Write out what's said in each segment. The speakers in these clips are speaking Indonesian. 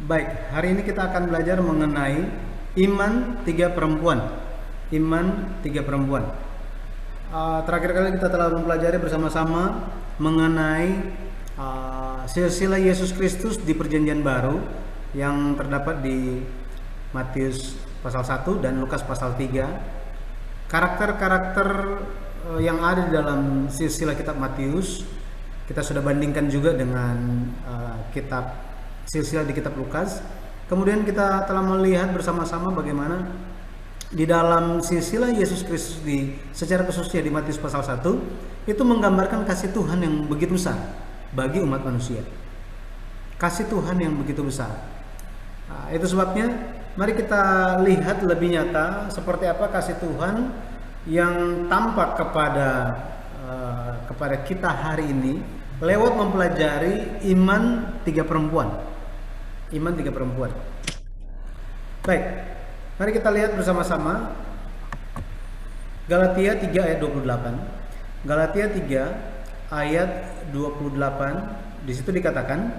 Baik, hari ini kita akan belajar mengenai iman tiga perempuan. Iman tiga perempuan. Terakhir kali kita telah mempelajari bersama-sama mengenai silsilah Yesus Kristus di Perjanjian Baru yang terdapat di Matius pasal 1 dan Lukas pasal 3. Karakter-karakter yang ada di dalam silsilah kitab Matius kita sudah bandingkan juga dengan kitab silsilah di kitab Lukas. Kemudian kita telah melihat bersama-sama bagaimana di dalam silsilah Yesus Kristus secara khususnya di Matius pasal 1 itu menggambarkan kasih Tuhan yang begitu besar bagi umat manusia. Kasih Tuhan yang begitu besar. Itu sebabnya mari kita lihat lebih nyata seperti apa kasih Tuhan yang tampak kepada kita hari ini lewat mempelajari iman tiga perempuan. Iman tiga perempuan. Baik, mari kita lihat bersama-sama Galatia 3 ayat 28. Galatia 3 ayat 28, di situ dikatakan,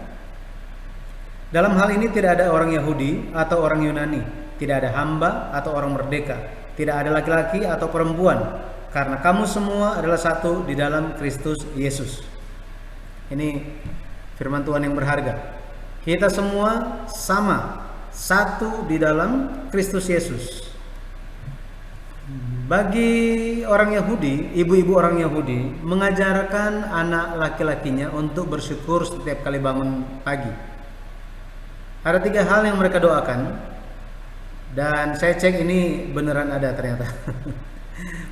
dalam hal ini tidak ada orang Yahudi atau orang Yunani, tidak ada hamba atau orang merdeka, tidak ada laki-laki atau perempuan, karena kamu semua adalah satu di dalam Kristus Yesus. Ini firman Tuhan yang berharga. Kita semua sama, satu di dalam Kristus Yesus. Bagi orang Yahudi, ibu-ibu orang Yahudi mengajarkan anak laki-lakinya untuk bersyukur setiap kali bangun pagi. Ada 3 hal yang mereka doakan, dan saya cek ini beneran ada ternyata.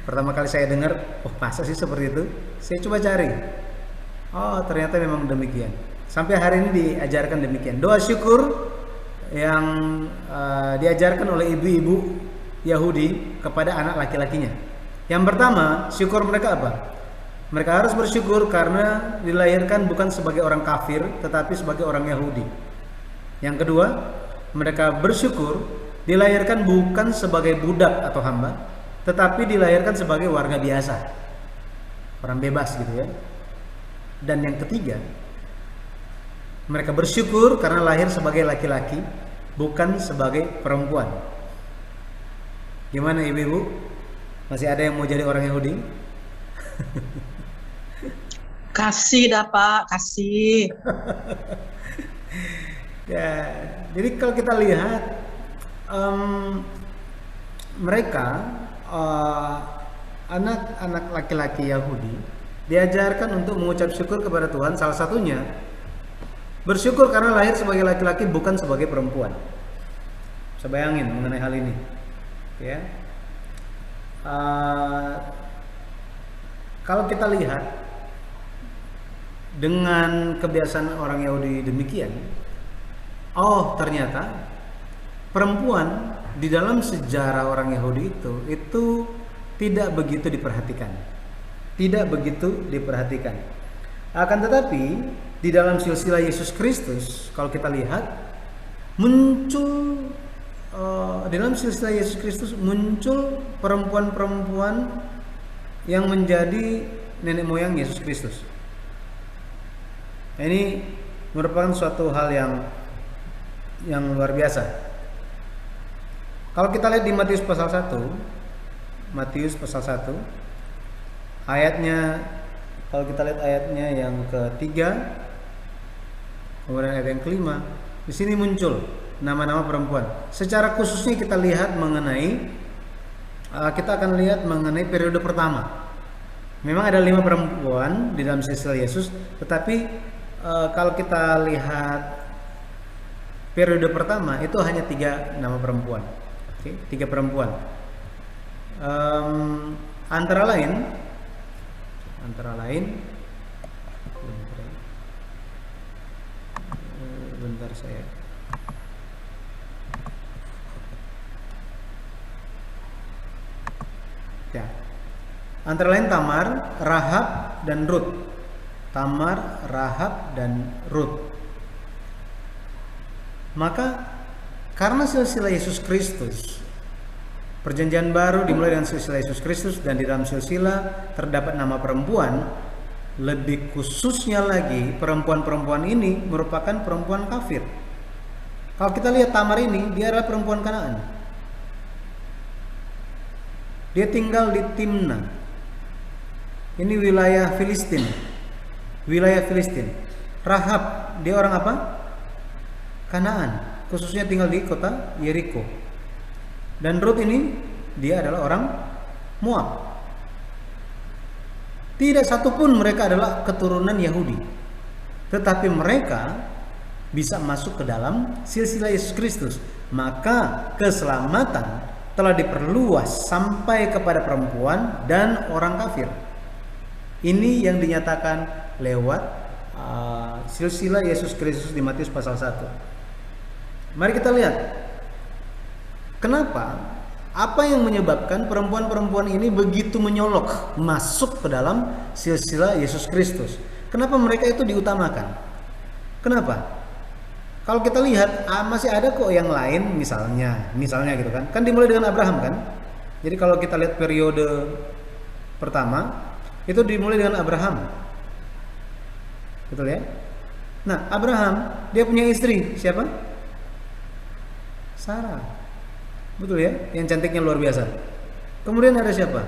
Pertama kali saya dengar, oh masa sih seperti itu? Saya coba cari. Oh ternyata memang demikian. Sampai hari ini diajarkan demikian. Doa syukur yang diajarkan oleh ibu-ibu Yahudi kepada anak laki-lakinya. Yang pertama, syukur mereka apa? Mereka harus bersyukur karena dilahirkan bukan sebagai orang kafir, tetapi sebagai orang Yahudi. Yang kedua, mereka bersyukur dilahirkan bukan sebagai budak atau hamba, tetapi dilahirkan sebagai warga biasa, orang bebas gitu ya. Dan yang ketiga, mereka bersyukur karena lahir sebagai laki-laki, bukan sebagai perempuan. Gimana ibu-ibu? Masih ada yang mau jadi orang Yahudi? Kasih dah Pak, kasih. Ya, jadi kalau kita lihat mereka anak-anak laki-laki Yahudi diajarkan untuk mengucap syukur kepada Tuhan. Salah satunya bersyukur karena lahir sebagai laki-laki bukan sebagai perempuan. Bisa bayangin mengenai hal ini, ya. Kalau kita lihat dengan kebiasaan orang Yahudi demikian, oh ternyata perempuan di dalam sejarah orang Yahudi itu tidak begitu diperhatikan, tidak begitu diperhatikan. Akan tetapi di dalam silsilah Yesus Kristus, kalau kita lihat muncul di dalam silsilah Yesus Kristus muncul perempuan-perempuan yang menjadi nenek moyang Yesus Kristus. Ini merupakan suatu hal yang luar biasa. Kalau kita lihat di Matius pasal 1, Matius pasal 1 ayatnya, kalau kita lihat ayatnya yang ketiga, kemudian ayat yang kelima, di sini muncul nama-nama perempuan. Secara khususnya kita lihat kita akan lihat mengenai periode pertama. Memang ada 5 perempuan di dalam silsilah Yesus, tetapi kalau kita lihat periode pertama itu hanya 3 nama perempuan. Oke, 3 perempuan. Antara lain bentar saya. Ya. Antara lain Tamar, Rahab dan Rut. Tamar, Rahab dan Rut. Maka karena silsilah Yesus Kristus, Perjanjian Baru dimulai dengan silsilah Yesus Kristus, dan di dalam silsilah terdapat nama perempuan, lebih khususnya lagi perempuan-perempuan ini merupakan perempuan kafir. Kalau kita lihat Tamar ini, dia adalah perempuan Kanaan. Dia tinggal di Timna. Ini wilayah Filistin. Wilayah Filistin. Rahab, dia orang apa? Kanaan. Khususnya tinggal di kota Yeriko. Dan Rut ini, dia adalah orang Moab. Tidak satupun mereka adalah keturunan Yahudi. Tetapi mereka bisa masuk ke dalam silsilah Yesus Kristus. Maka keselamatan telah diperluas sampai kepada perempuan dan orang kafir. Ini yang dinyatakan lewat silsilah Yesus Kristus di Matius pasal 1. Mari kita lihat. Kenapa? Apa yang menyebabkan perempuan-perempuan ini begitu menyolok masuk ke dalam silsilah Yesus Kristus? Kenapa mereka itu diutamakan? Kenapa? Kalau kita lihat masih ada kok yang lain, misalnya gitu kan. Kan dimulai dengan Abraham kan. Jadi kalau kita lihat periode pertama itu dimulai dengan Abraham. Betul ya? Nah, Abraham dia punya istri siapa? Sarah. Betul ya? Yang cantiknya luar biasa. Kemudian ada siapa?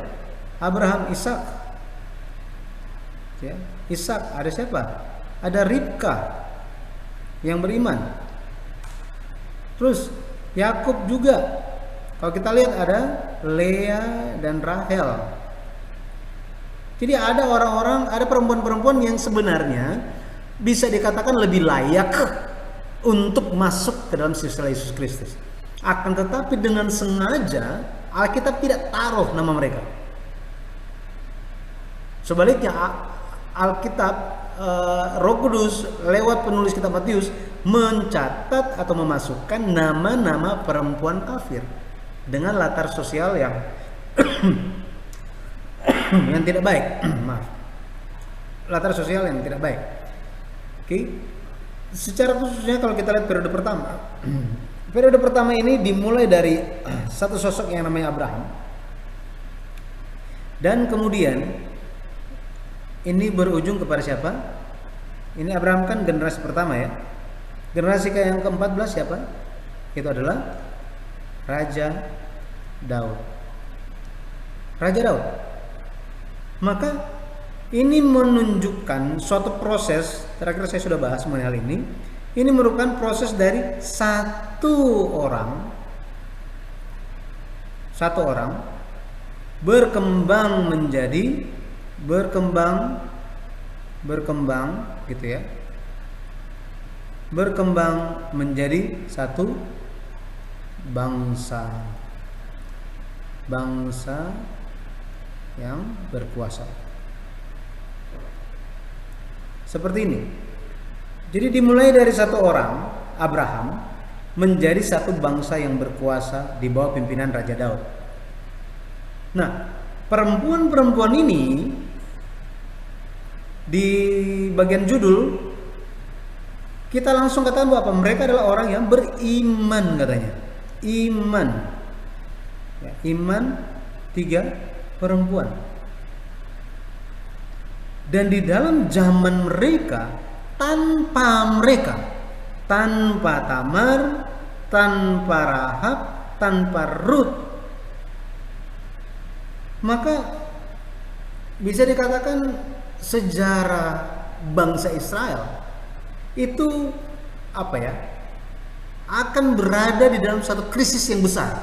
Abraham, Ishak. Ya, Ishak, ada siapa? Ada Ribka yang beriman. Terus Yakub juga. Kalau kita lihat ada Lea dan Rahel. Jadi ada orang-orang, ada perempuan-perempuan yang sebenarnya bisa dikatakan lebih layak untuk masuk ke dalam silsilah Yesus Kristus. Akan tetapi dengan sengaja Alkitab tidak taruh nama mereka. Sebaliknya Alkitab, Roh Kudus lewat penulis kitab Matius mencatat atau memasukkan nama-nama perempuan kafir dengan latar sosial yang yang tidak baik. Maaf. Latar sosial yang tidak baik. Oke. Secara khususnya kalau kita lihat periode pertama. Periode pertama ini dimulai dari satu sosok yang namanya Abraham. Dan kemudian ini berujung kepada siapa? Ini Abraham kan generasi pertama ya. Generasi yang ke-14 siapa? Itu adalah Raja Daud. Raja Daud. Maka ini menunjukkan suatu proses, terakhir saya sudah bahas mengenai hal ini. Ini merupakan proses dari satu orang berkembang gitu ya. Berkembang menjadi satu bangsa yang berkuasa. Seperti ini. Jadi dimulai dari satu orang, Abraham, menjadi satu bangsa yang berkuasa di bawah pimpinan Raja Daud. Nah, perempuan-perempuan ini di bagian judul kita langsung katakan bahwa mereka adalah orang yang beriman katanya. Iman. Ya, iman 3 perempuan. Dan di dalam zaman mereka, tanpa Tamar, tanpa Rahab, tanpa Rut, maka bisa dikatakan sejarah bangsa Israel itu akan berada di dalam satu krisis yang besar.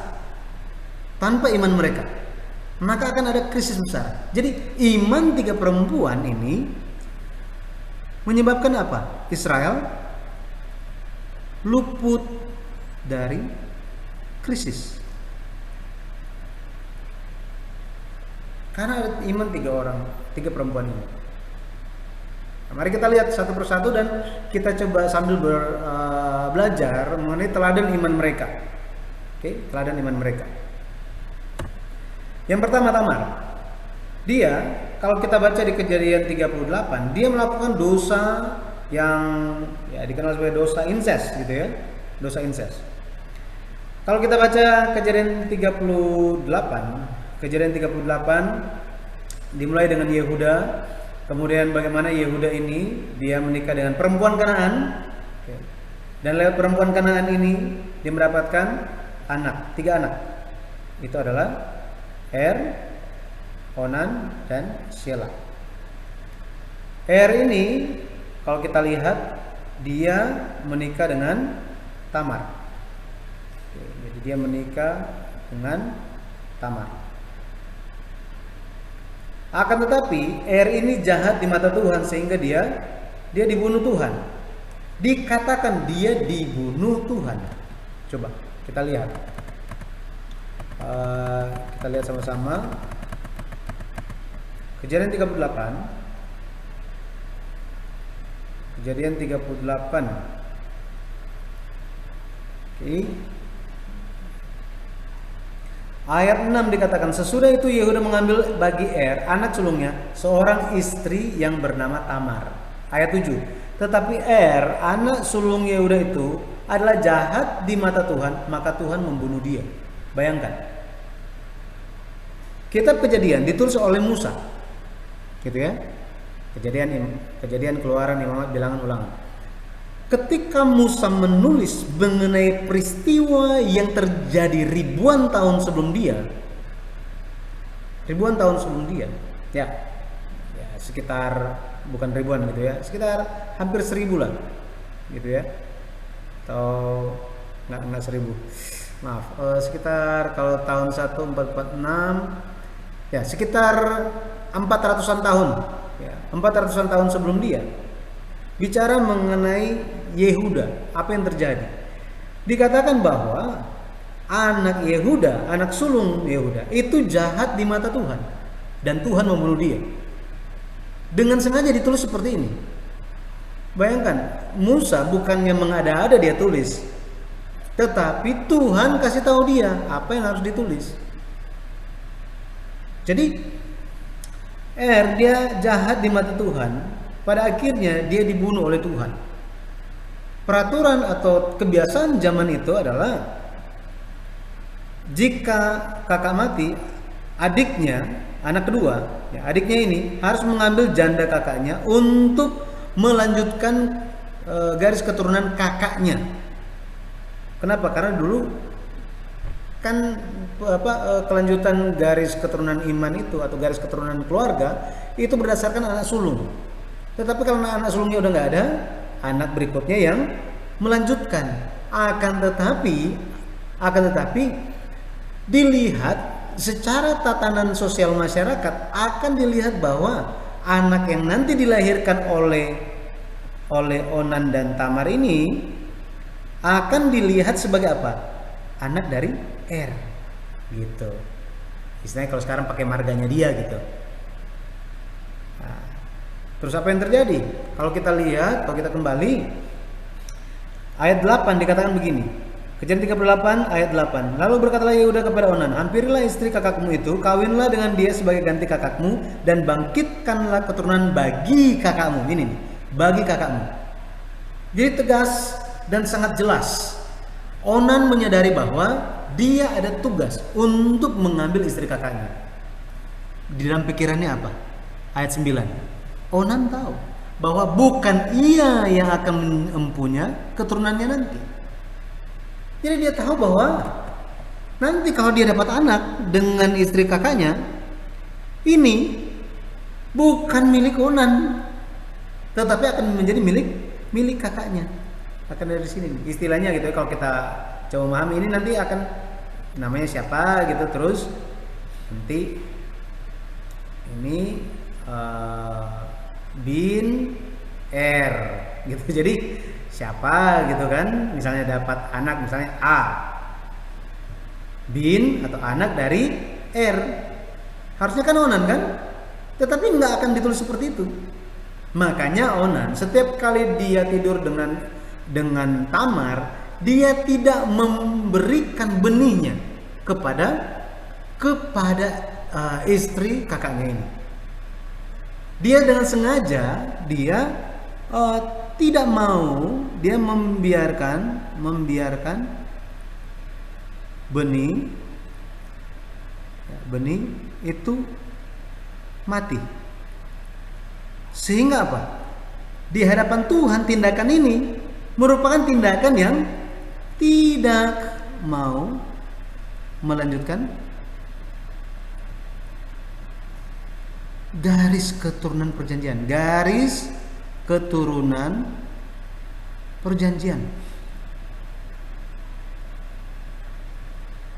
Tanpa iman mereka, maka akan ada krisis besar. Jadi iman 3 perempuan ini menyebabkan apa? Israel luput dari krisis. Karena ada iman 3 perempuan ini. Nah, mari kita lihat satu persatu dan kita coba sambil belajar mengenai teladan iman mereka. Oke, teladan iman mereka. Yang pertama Tamar. Dia, kalau kita baca di Kejadian 38, dia melakukan dosa yang dikenal sebagai dosa incest gitu ya. Dosa incest. Kalau kita baca Kejadian 38 dimulai dengan Yehuda, kemudian bagaimana Yehuda ini dia menikah dengan perempuan Kanaan. Dan lewat perempuan Kanaan ini dia mendapatkan anak, 3 anak. Itu adalah Er, Onan, dan Shelah. Er ini kalau kita lihat dia menikah dengan Tamar. Jadi dia menikah dengan Tamar. Akan tetapi Er ini jahat di mata Tuhan sehingga dia dibunuh Tuhan. Dikatakan dia dibunuh Tuhan. Coba kita lihat. Kita lihat sama-sama. Kejadian 38. Kejadian 38. Oke. Ayat 6 dikatakan, sesudah itu Yehuda mengambil bagi Er, anak sulungnya, seorang istri yang bernama Tamar. Ayat 7. Tetapi Er, anak sulung Yehuda itu adalah jahat di mata Tuhan, maka Tuhan membunuh dia. Bayangkan. Kitab Kejadian ditulis oleh Musa. Gitu ya. Kejadian, Keluaran, Imamat, Bilangan, Ulangan. Ketika Musa menulis mengenai peristiwa yang terjadi ribuan tahun sebelum dia, ya sekitar, bukan ribuan gitu ya, sekitar hampir 1000 lah, gitu ya, atau nggak 1000, maaf, sekitar kalau tahun 1446, ya sekitar 400-an tahun. 400-an tahun sebelum dia bicara mengenai Yehuda, apa yang terjadi. Dikatakan bahwa anak Yehuda, anak sulung Yehuda itu jahat di mata Tuhan dan Tuhan membunuh dia. Dengan sengaja ditulis seperti ini. Bayangkan, Musa bukannya mengada-ada dia tulis, tetapi Tuhan kasih tahu dia apa yang harus ditulis. Jadi dia jahat di mata Tuhan, pada akhirnya dia dibunuh oleh Tuhan. Peraturan atau kebiasaan zaman itu adalah jika kakak mati, adiknya, anak kedua, ya, adiknya ini harus mengambil janda kakaknya untuk melanjutkan garis keturunan kakaknya. Kenapa? Karena dulu kan kelanjutan garis keturunan iman itu atau garis keturunan keluarga itu berdasarkan anak sulung. Tetapi kalau anak sulungnya udah nggak ada, anak berikutnya yang melanjutkan. Akan tetapi dilihat secara tatanan sosial masyarakat, akan dilihat bahwa anak yang nanti dilahirkan oleh Onan dan Tamar ini akan dilihat sebagai apa? Anak dari Er, gitu. Istilahnya kalau sekarang pakai marganya dia gitu. Nah, terus apa yang terjadi? Kalau kita lihat, kalau kita kembali ayat 8 dikatakan begini. Kejadian 38 ayat 8. Lalu berkatalah Yehuda kepada Onan, hampirilah istri kakakmu itu, kawinlah dengan dia sebagai ganti kakakmu, dan bangkitkanlah keturunan bagi kakakmu. Ini nih, bagi kakakmu. Jadi tegas dan sangat jelas. Onan menyadari bahwa dia ada tugas untuk mengambil istri kakaknya. Di dalam pikirannya apa? Ayat 9. Onan tahu bahwa bukan ia yang akan mempunyai keturunannya nanti. Jadi dia tahu bahwa nanti kalau dia dapat anak dengan istri kakaknya, ini bukan milik Onan, tetapi akan menjadi milik kakaknya. Akan dari sini istilahnya gitu ya, kalau kita coba memahami ini nanti akan namanya siapa gitu, terus nanti ini bin R gitu. Jadi siapa gitu kan, misalnya dapat anak misalnya A, bin atau anak dari R, harusnya kan Onan kan, tetapi nggak akan ditulis seperti itu. Makanya Onan setiap kali dia tidur dengan Tamar, dia tidak memberikan benihnya kepada istri kakaknya ini. Dia dengan sengaja dia tidak mau, dia membiarkan benih itu mati. Sehingga apa? Di hadapan Tuhan tindakan ini merupakan tindakan yang tidak mau melanjutkan garis keturunan perjanjian. Garis keturunan perjanjian.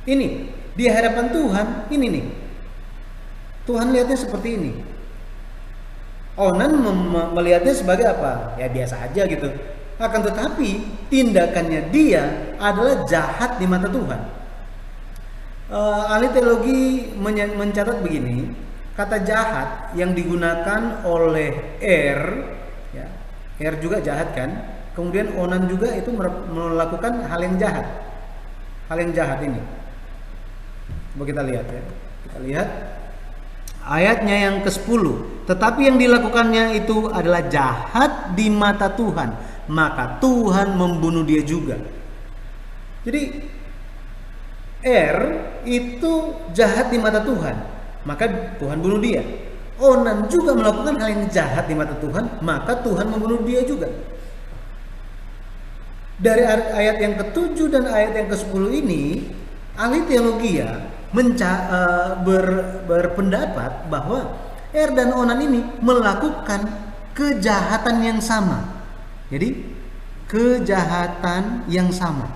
Ini di hadapan Tuhan, ini nih. Tuhan lihatnya seperti ini. Onan melihatnya sebagai apa? Ya biasa aja gitu. Akan tetapi tindakannya dia adalah jahat di mata Tuhan. Ahli teologi mencatat begini, kata jahat yang digunakan oleh ya, juga jahat kan. Kemudian Onan juga itu melakukan hal yang jahat. Hal yang jahat ini. Coba kita lihat ya. Kita lihat ayatnya yang ke-10. Tetapi yang dilakukannya itu adalah jahat di mata Tuhan, maka Tuhan membunuh dia juga. Jadi itu jahat di mata Tuhan, maka Tuhan bunuh dia. Onan juga melakukan hal yang jahat di mata Tuhan, maka Tuhan membunuh dia juga. Dari ayat yang ke-7 dan ayat yang ke-10 ini, ahli teologi berpendapat bahwa dan Onan ini melakukan kejahatan yang sama. Jadi kejahatan yang sama,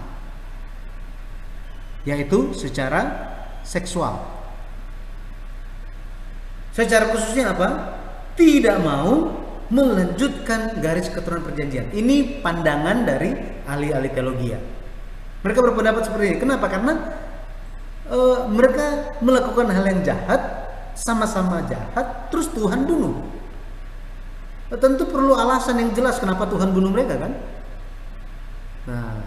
yaitu secara seksual. Secara khususnya apa? Tidak mau melanjutkan garis keturunan perjanjian. Ini pandangan dari ahli-ahli teologi. Mereka berpendapat seperti ini. Kenapa? Karena mereka melakukan hal yang jahat, sama-sama jahat, terus Tuhan bunuh. Tentu perlu alasan yang jelas kenapa Tuhan bunuh mereka kan. Nah,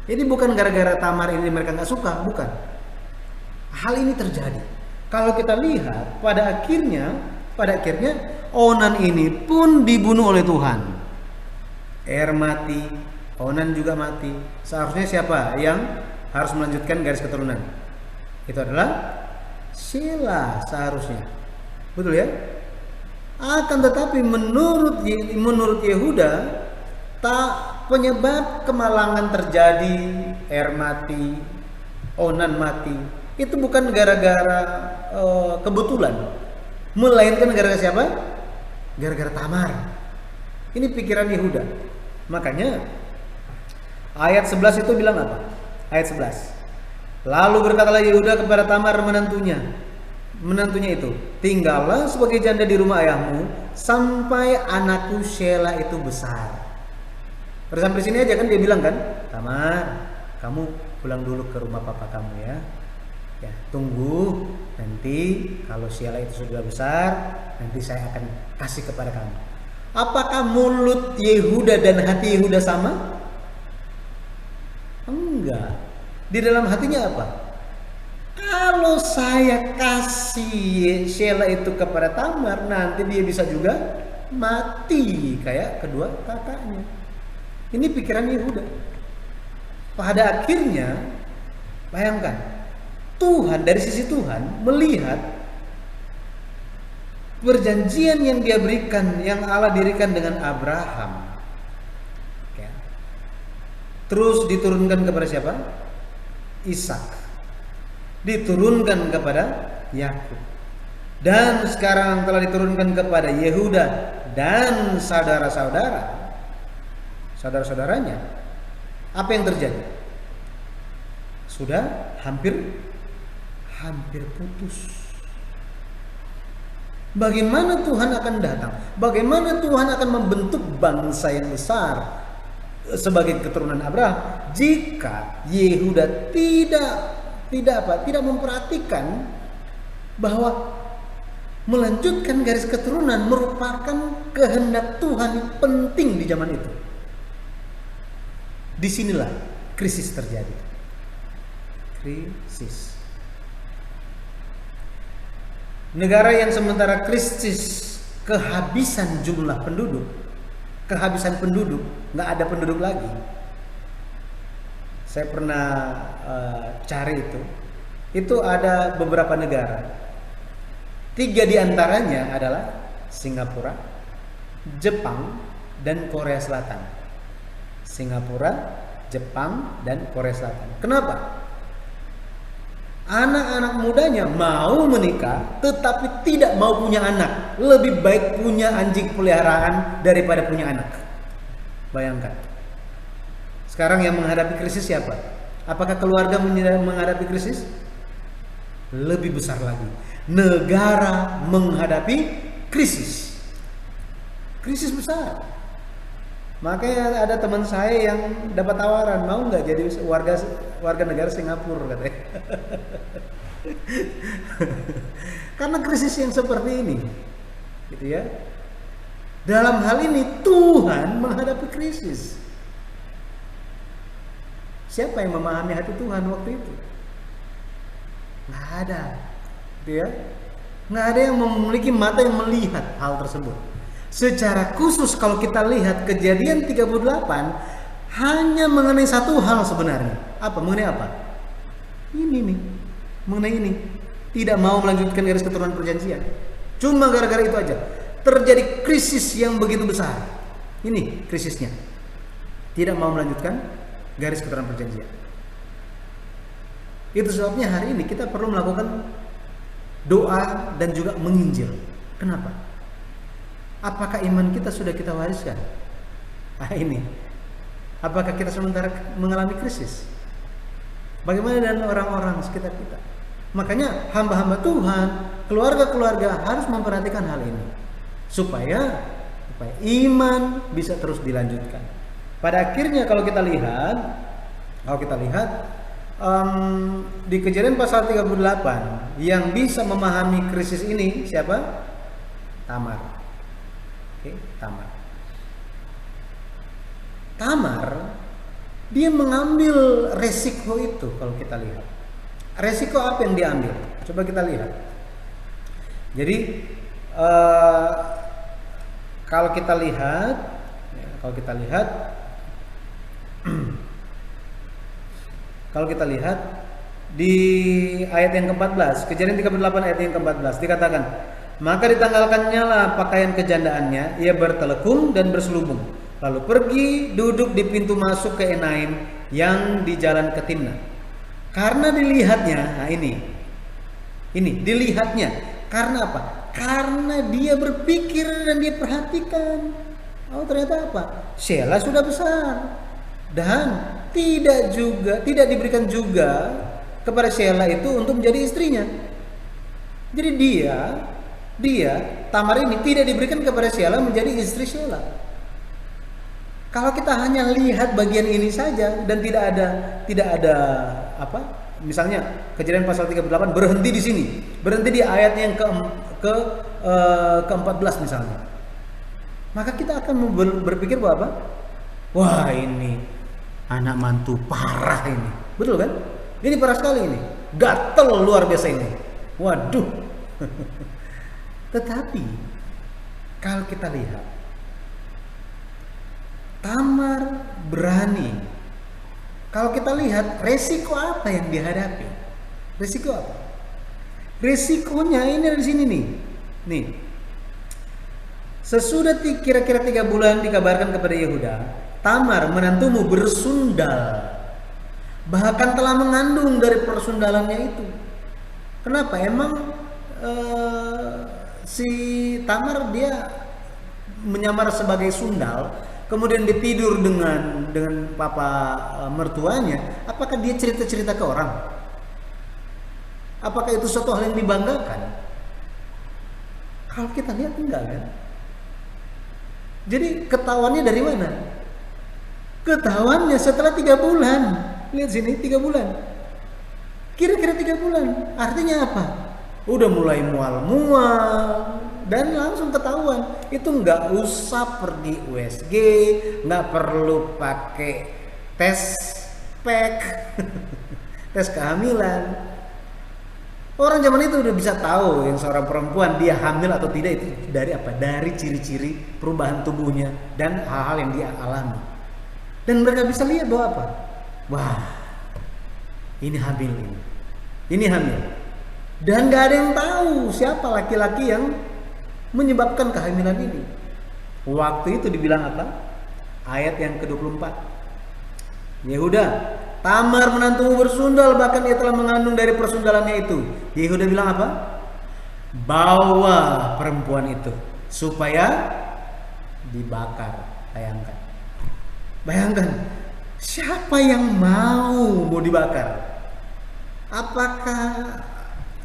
ini bukan gara-gara Tamar ini mereka nggak suka, bukan. Hal ini terjadi. Kalau kita lihat pada akhirnya Onan ini pun dibunuh oleh Tuhan. Mati, Onan juga mati. Seharusnya siapa yang harus melanjutkan garis keturunan? Itu adalah Shelah seharusnya. Betul ya? Akan tetapi menurut Yehuda, penyebab kemalangan terjadi, mati, Onan mati, itu bukan gara-gara kebetulan, melainkan gara-gara siapa? Gara-gara Tamar. Ini pikiran Yehuda. Makanya ayat 11 itu bilang apa? Ayat 11. Lalu berkatalah Yehuda kepada Tamar menantunya itu, tinggallah sebagai janda di rumah ayahmu sampai anakku Shelah itu besar. Sampai sini aja kan dia bilang kan, Tamar, kamu pulang dulu ke rumah papa kamu ya. Ya, tunggu nanti kalau Shelah itu sudah besar, nanti saya akan kasih kepada kamu. Apakah mulut Yehuda dan hati Yehuda sama? Enggak. Di dalam hatinya apa? Kalau saya kasih Shelah itu kepada Tamar, nanti dia bisa juga mati kayak kedua kakaknya. Ini pikiran Yehuda. Pada akhirnya, bayangkan, Tuhan, dari sisi Tuhan melihat perjanjian yang dia berikan, yang Allah dirikan dengan Abraham, terus diturunkan kepada siapa? Ishak, diturunkan kepada Yakub, dan sekarang telah diturunkan kepada Yehuda dan saudara-saudaranya. Apa yang terjadi? Sudah hampir putus. Bagaimana Tuhan akan datang? Bagaimana Tuhan akan membentuk bangsa yang besar sebagai keturunan Abraham jika Yehuda tidak memperhatikan bahwa melanjutkan garis keturunan merupakan kehendak Tuhan yang penting di zaman itu. Disinilah krisis terjadi. Krisis. Negara yang sementara krisis kehabisan jumlah penduduk, nggak ada penduduk lagi. Saya pernah cari itu ada beberapa negara. 3 diantaranya adalah Singapura, Jepang, dan Korea Selatan. Singapura, Jepang, dan Korea Selatan. Kenapa? Anak-anak mudanya mau menikah tetapi tidak mau punya anak. Lebih baik punya anjing peliharaan daripada punya anak. Bayangkan. Sekarang yang menghadapi krisis siapa? Apakah keluarga menghadapi krisis? Lebih besar lagi. Negara menghadapi krisis. Krisis besar. Makanya ada teman saya yang dapat tawaran, mau nggak jadi warga negara Singapura katanya. Karena krisis yang seperti ini, gitu ya. Dalam hal ini Tuhan menghadapi krisis. Siapa yang memahami hati Tuhan waktu itu? Nggak ada, gitu ya. Nggak ada yang memiliki mata yang melihat hal tersebut. Secara khusus kalau kita lihat Kejadian 38 hanya mengenai satu hal sebenarnya. Apa? Mengenai apa? Ini nih, mengenai ini. Tidak mau melanjutkan garis keturunan perjanjian. Cuma gara-gara itu aja terjadi krisis yang begitu besar. Ini krisisnya. Tidak mau melanjutkan garis keturunan perjanjian. Itu sebabnya hari ini kita perlu melakukan doa dan juga menginjil. Kenapa? Apakah iman kita sudah kita wariskan? Ini. Apakah kita sementara mengalami krisis? Bagaimana dengan orang-orang sekitar kita? Makanya hamba-hamba Tuhan, keluarga-keluarga harus memperhatikan hal ini. Supaya iman bisa terus dilanjutkan. Pada akhirnya kalau kita lihat di Kejadian pasal 38 yang bisa memahami krisis ini siapa? Tamar. Tamar dia mengambil resiko itu. Kalau kita lihat resiko apa yang diambil, coba kita lihat. Jadi kalau kita lihat di ayat yang ke-14, Kejadian 38 ayat yang ke-14 dikatakan, maka ditanggalkannya lah pakaian kejandaannya, ia bertelekung dan berselubung, lalu pergi duduk di pintu masuk ke Enaim yang di jalan ke Timnah. Karena dilihatnya, nah ini dilihatnya, karena apa? Karena dia berpikir dan dia perhatikan, oh ternyata apa? Sheila sudah besar dan tidak diberikan juga kepada Sheila itu untuk menjadi istrinya. Jadi dia Tamar ini tidak diberikan kepada Sheila menjadi istri Sheila. Kalau kita hanya lihat bagian ini saja dan tidak ada apa? Misalnya Kejadian pasal 38 berhenti di sini, berhenti di ayat yang ke-14 misalnya. Maka kita akan berpikir bahwa apa? Wah, ini anak mantu parah ini. Betul kan? Ini parah sekali ini. Gatel luar biasa ini. Waduh. Tetapi kalau kita lihat Tamar berani. Kalau kita lihat resiko apa yang dihadapi? Resiko apa? Resikonya ini di sini nih. Sesudah kira-kira 3 bulan dikabarkan kepada Yehuda, Tamar menantumu bersundal, bahkan telah mengandung dari persundalannya itu. Kenapa? Emang si Tamar dia menyamar sebagai sundal, kemudian dia tidur dengan papa mertuanya. Apakah dia cerita-cerita ke orang? Apakah itu suatu hal yang dibanggakan? Kalau kita lihat enggak kan? Jadi ketahuannya dari mana? Ketahuannya setelah 3 bulan. Lihat sini, 3 bulan. Kira-kira 3 bulan. Artinya apa? Udah mulai mual-mual dan langsung ketahuan. Itu nggak usah pergi USG, nggak perlu pakai tes pack, tes kehamilan. Orang zaman itu udah bisa tahu yang seorang perempuan dia hamil atau tidak itu dari apa? Dari ciri-ciri perubahan tubuhnya dan hal-hal yang dia alami. Dan mereka bisa lihat bahwa apa? Wah, ini hamil ini. Ini hamil. Dan gak ada yang tahu siapa laki-laki yang menyebabkan kehamilan ini. Waktu itu dibilang apa? Ayat yang ke-24. Yehuda, Tamar menantumu bersundal, bahkan ia telah mengandung dari persundalannya itu. Yehuda bilang apa? Bawa perempuan itu supaya dibakar. Bayangkan, siapa yang mau dibakar?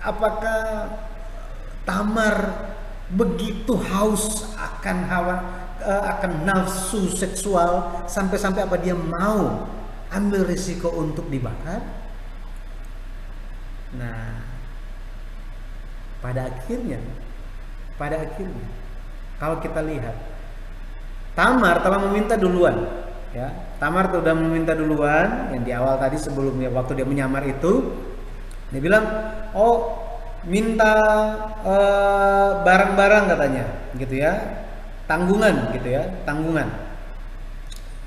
Apakah Tamar begitu haus akan nafsu seksual sampai apa dia mau ambil risiko untuk dibakar? Nah, pada akhirnya kalau kita lihat, Tamar telah meminta duluan, ya. Tamar sudah meminta duluan yang di awal tadi sebelumnya waktu dia menyamar itu, dia bilang, "Oh, minta barang-barang," katanya, gitu ya. Tanggungan gitu ya, tanggungan.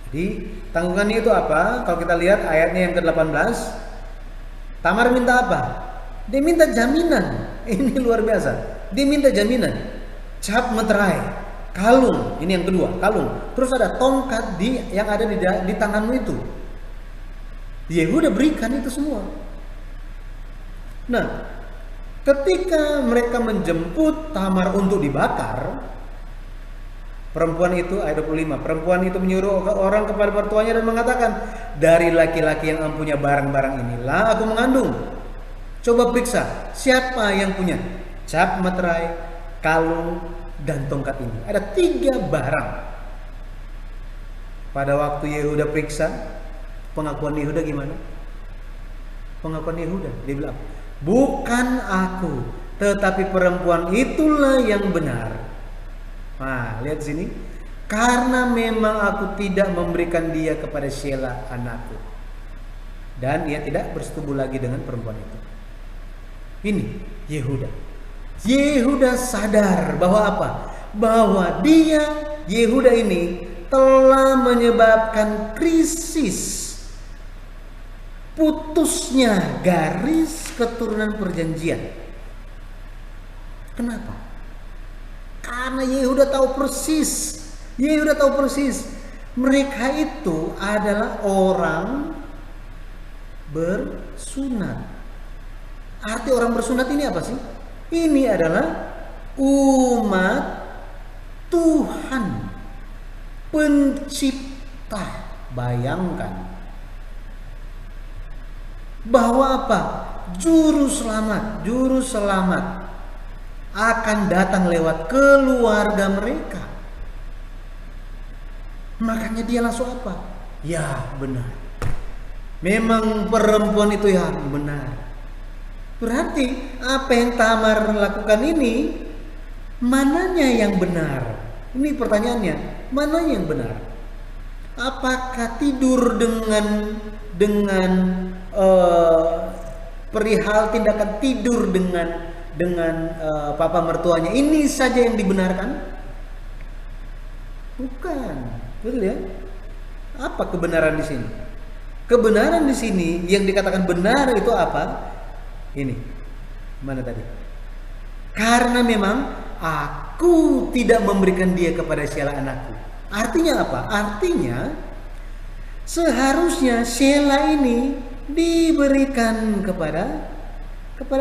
Jadi, tanggungannya itu apa? Kalau kita lihat ayatnya yang ke-18, Tamar minta apa? Dia minta jaminan. Ini luar biasa. Dia minta jaminan. Cap meterai, kalung, ini yang kedua, kalung. Terus ada tongkat yang ada di tanganmu itu. Yehuda berikan itu semua. Nah, ketika mereka menjemput Tamar untuk dibakar, perempuan itu, ayat 25, perempuan itu menyuruh orang kepada mertuanya dan mengatakan, "Dari laki-laki yang mempunyai barang-barang inilah aku mengandung. Coba periksa, siapa yang punya cap meterai, kalung, dan tongkat ini." Ada 3 barang. Pada waktu Yehuda periksa, pengakuan Yehuda gimana? Pengakuan Yehuda, dia bilang, "Bukan aku, tetapi perempuan itulah yang benar." Nah, lihat sini. "Karena memang aku tidak memberikan dia kepada Shelah anakku." Dan ia tidak bersetubuh lagi dengan perempuan itu. Ini Yehuda. Yehuda sadar bahwa apa? Bahwa Yehuda ini telah menyebabkan krisis putusnya garis keturunan perjanjian. Kenapa? Karena Yehuda tahu persis. Mereka itu adalah orang bersunat. Arti orang bersunat ini apa sih? Ini adalah umat Tuhan, pencipta. Bayangkan bahwa apa? Juru selamat akan datang lewat keluarga mereka. Makanya dia langsung apa? Ya, benar. Memang perempuan itu yang benar. Berarti apa yang Tamar lakukan ini, mananya yang benar? Ini pertanyaannya, mana yang benar? Apakah tidur dengan perihal tindakan tidur dengan papa mertuanya ini saja yang dibenarkan? Bukan, betul ya? Apa kebenaran di sini? Kebenaran di sini yang dikatakan benar itu apa? Ini mana tadi? Karena memang aku tidak memberikan dia kepada Shelah anakku. Artinya apa? Artinya seharusnya Shelah ini diberikan kepada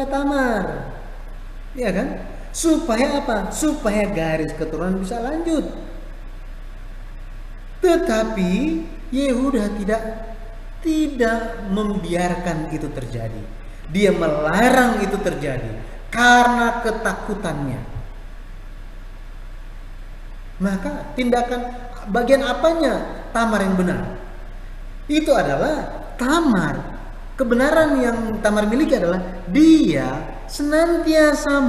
Tamar, ya kan? Supaya apa? Supaya garis keturunan bisa lanjut. Tetapi Yehuda tidak membiarkan itu terjadi. Dia melarang itu terjadi karena ketakutannya. Maka tindakan bagian apanya Tamar yang benar? Itu adalah Tamar. Kebenaran yang Tamar miliki adalah dia senantiasa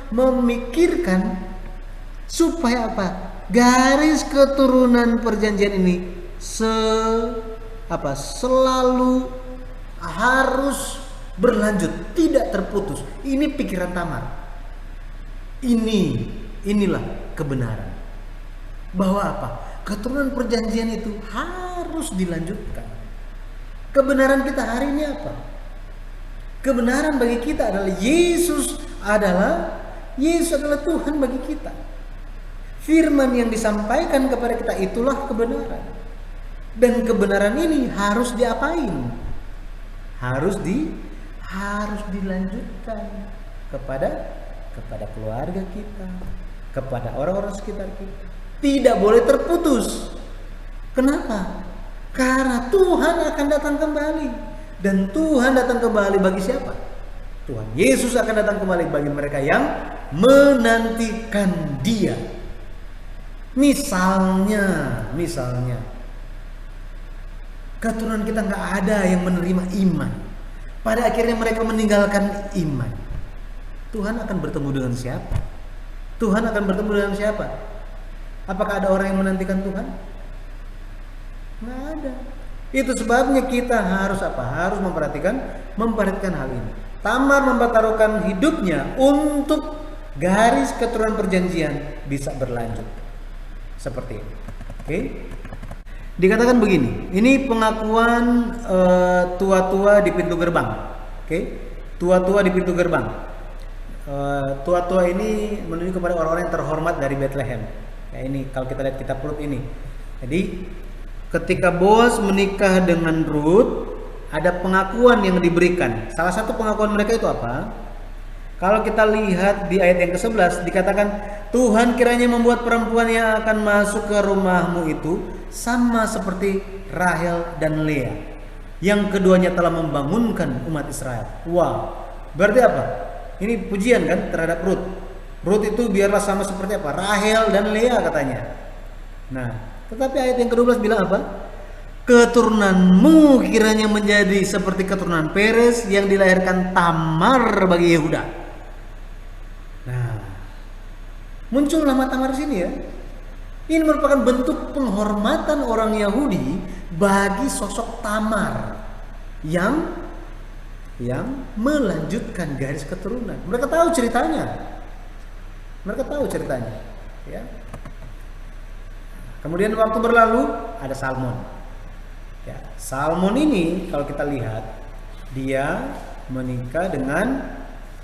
memikirkan supaya apa? Garis keturunan perjanjian ini selalu harus berlanjut, tidak terputus. Ini pikiran Tamar. Inilah kebenaran. Bahwa apa? Keturunan perjanjian itu harus dilanjutkan. Kebenaran kita hari ini apa? Kebenaran bagi kita adalah Yesus adalah Tuhan bagi kita. Firman yang disampaikan kepada kita itulah kebenaran. Dan kebenaran ini harus diapain? Harus dilanjutkan kepada keluarga kita, kepada orang-orang sekitar kita. Tidak boleh terputus. Kenapa? Karena Tuhan akan datang kembali. Dan Tuhan datang kembali bagi siapa? Tuhan Yesus akan datang kembali bagi mereka yang menantikan Dia. Misalnya keturunan kita nggak ada yang menerima iman. Pada akhirnya mereka meninggalkan iman. Tuhan akan bertemu dengan siapa? Tuhan akan bertemu dengan siapa? Apakah ada orang yang menantikan Tuhan? Nggak ada. Itu sebabnya kita harus apa? Harus memperhatikan hal ini. Tamar mempertaruhkan hidupnya untuk garis keturunan perjanjian bisa berlanjut seperti ini. Oke? Dikatakan begini. Ini pengakuan tua-tua di pintu gerbang. Oke? Tua-tua di pintu gerbang. Tua-tua ini menunjuk kepada orang-orang yang terhormat dari Bethlehem. Ya, ini kalau kita lihat kitab Rut ini. Jadi ketika Boaz menikah dengan Rut, ada pengakuan yang diberikan. Salah satu pengakuan mereka itu apa? Kalau kita lihat di ayat yang ke-11 dikatakan, Tuhan kiranya membuat perempuan yang akan masuk ke rumahmu itu sama seperti Rahel dan Lea, yang keduanya telah membangunkan umat Israel. Wow, berarti apa? Ini pujian kan terhadap Rut. Rut itu biarlah sama seperti apa? Rahel dan Lea katanya. Nah, tetapi ayat yang ke-12 bilang apa? Keturunanmu kiranya menjadi seperti keturunan Peres yang dilahirkan Tamar bagi Yehuda. Nah, muncul nama Tamar sini ya. Ini merupakan bentuk penghormatan orang Yahudi bagi sosok Tamar yang melanjutkan garis keturunan. Mereka tahu ceritanya. Ya. Kemudian waktu berlalu ada Salmon. Ya, Salmon ini kalau kita lihat dia menikah dengan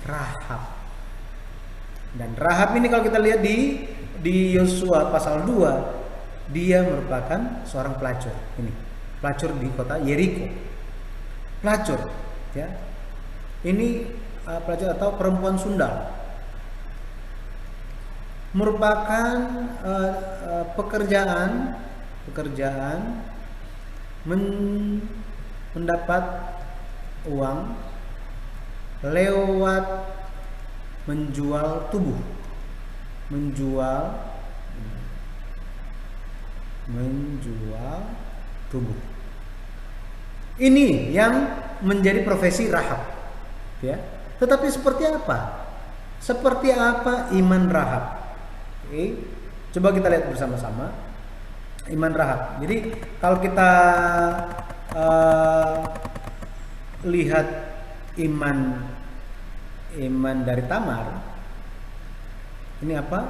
Rahab. Dan Rahab ini kalau kita lihat di Yosua pasal 2, dia merupakan seorang pelacur. Ini, pelacur di kota Yeriko. Pelacur, ya. Ini pelacur atau perempuan sundal. Merupakan pekerjaan mendapat uang lewat menjual tubuh. Ini yang menjadi profesi Rahab, ya. Tetapi seperti apa? Seperti apa iman Rahab? Oke, coba kita lihat bersama-sama iman Rahab. Jadi kalau kita lihat iman dari Tamar, ini apa?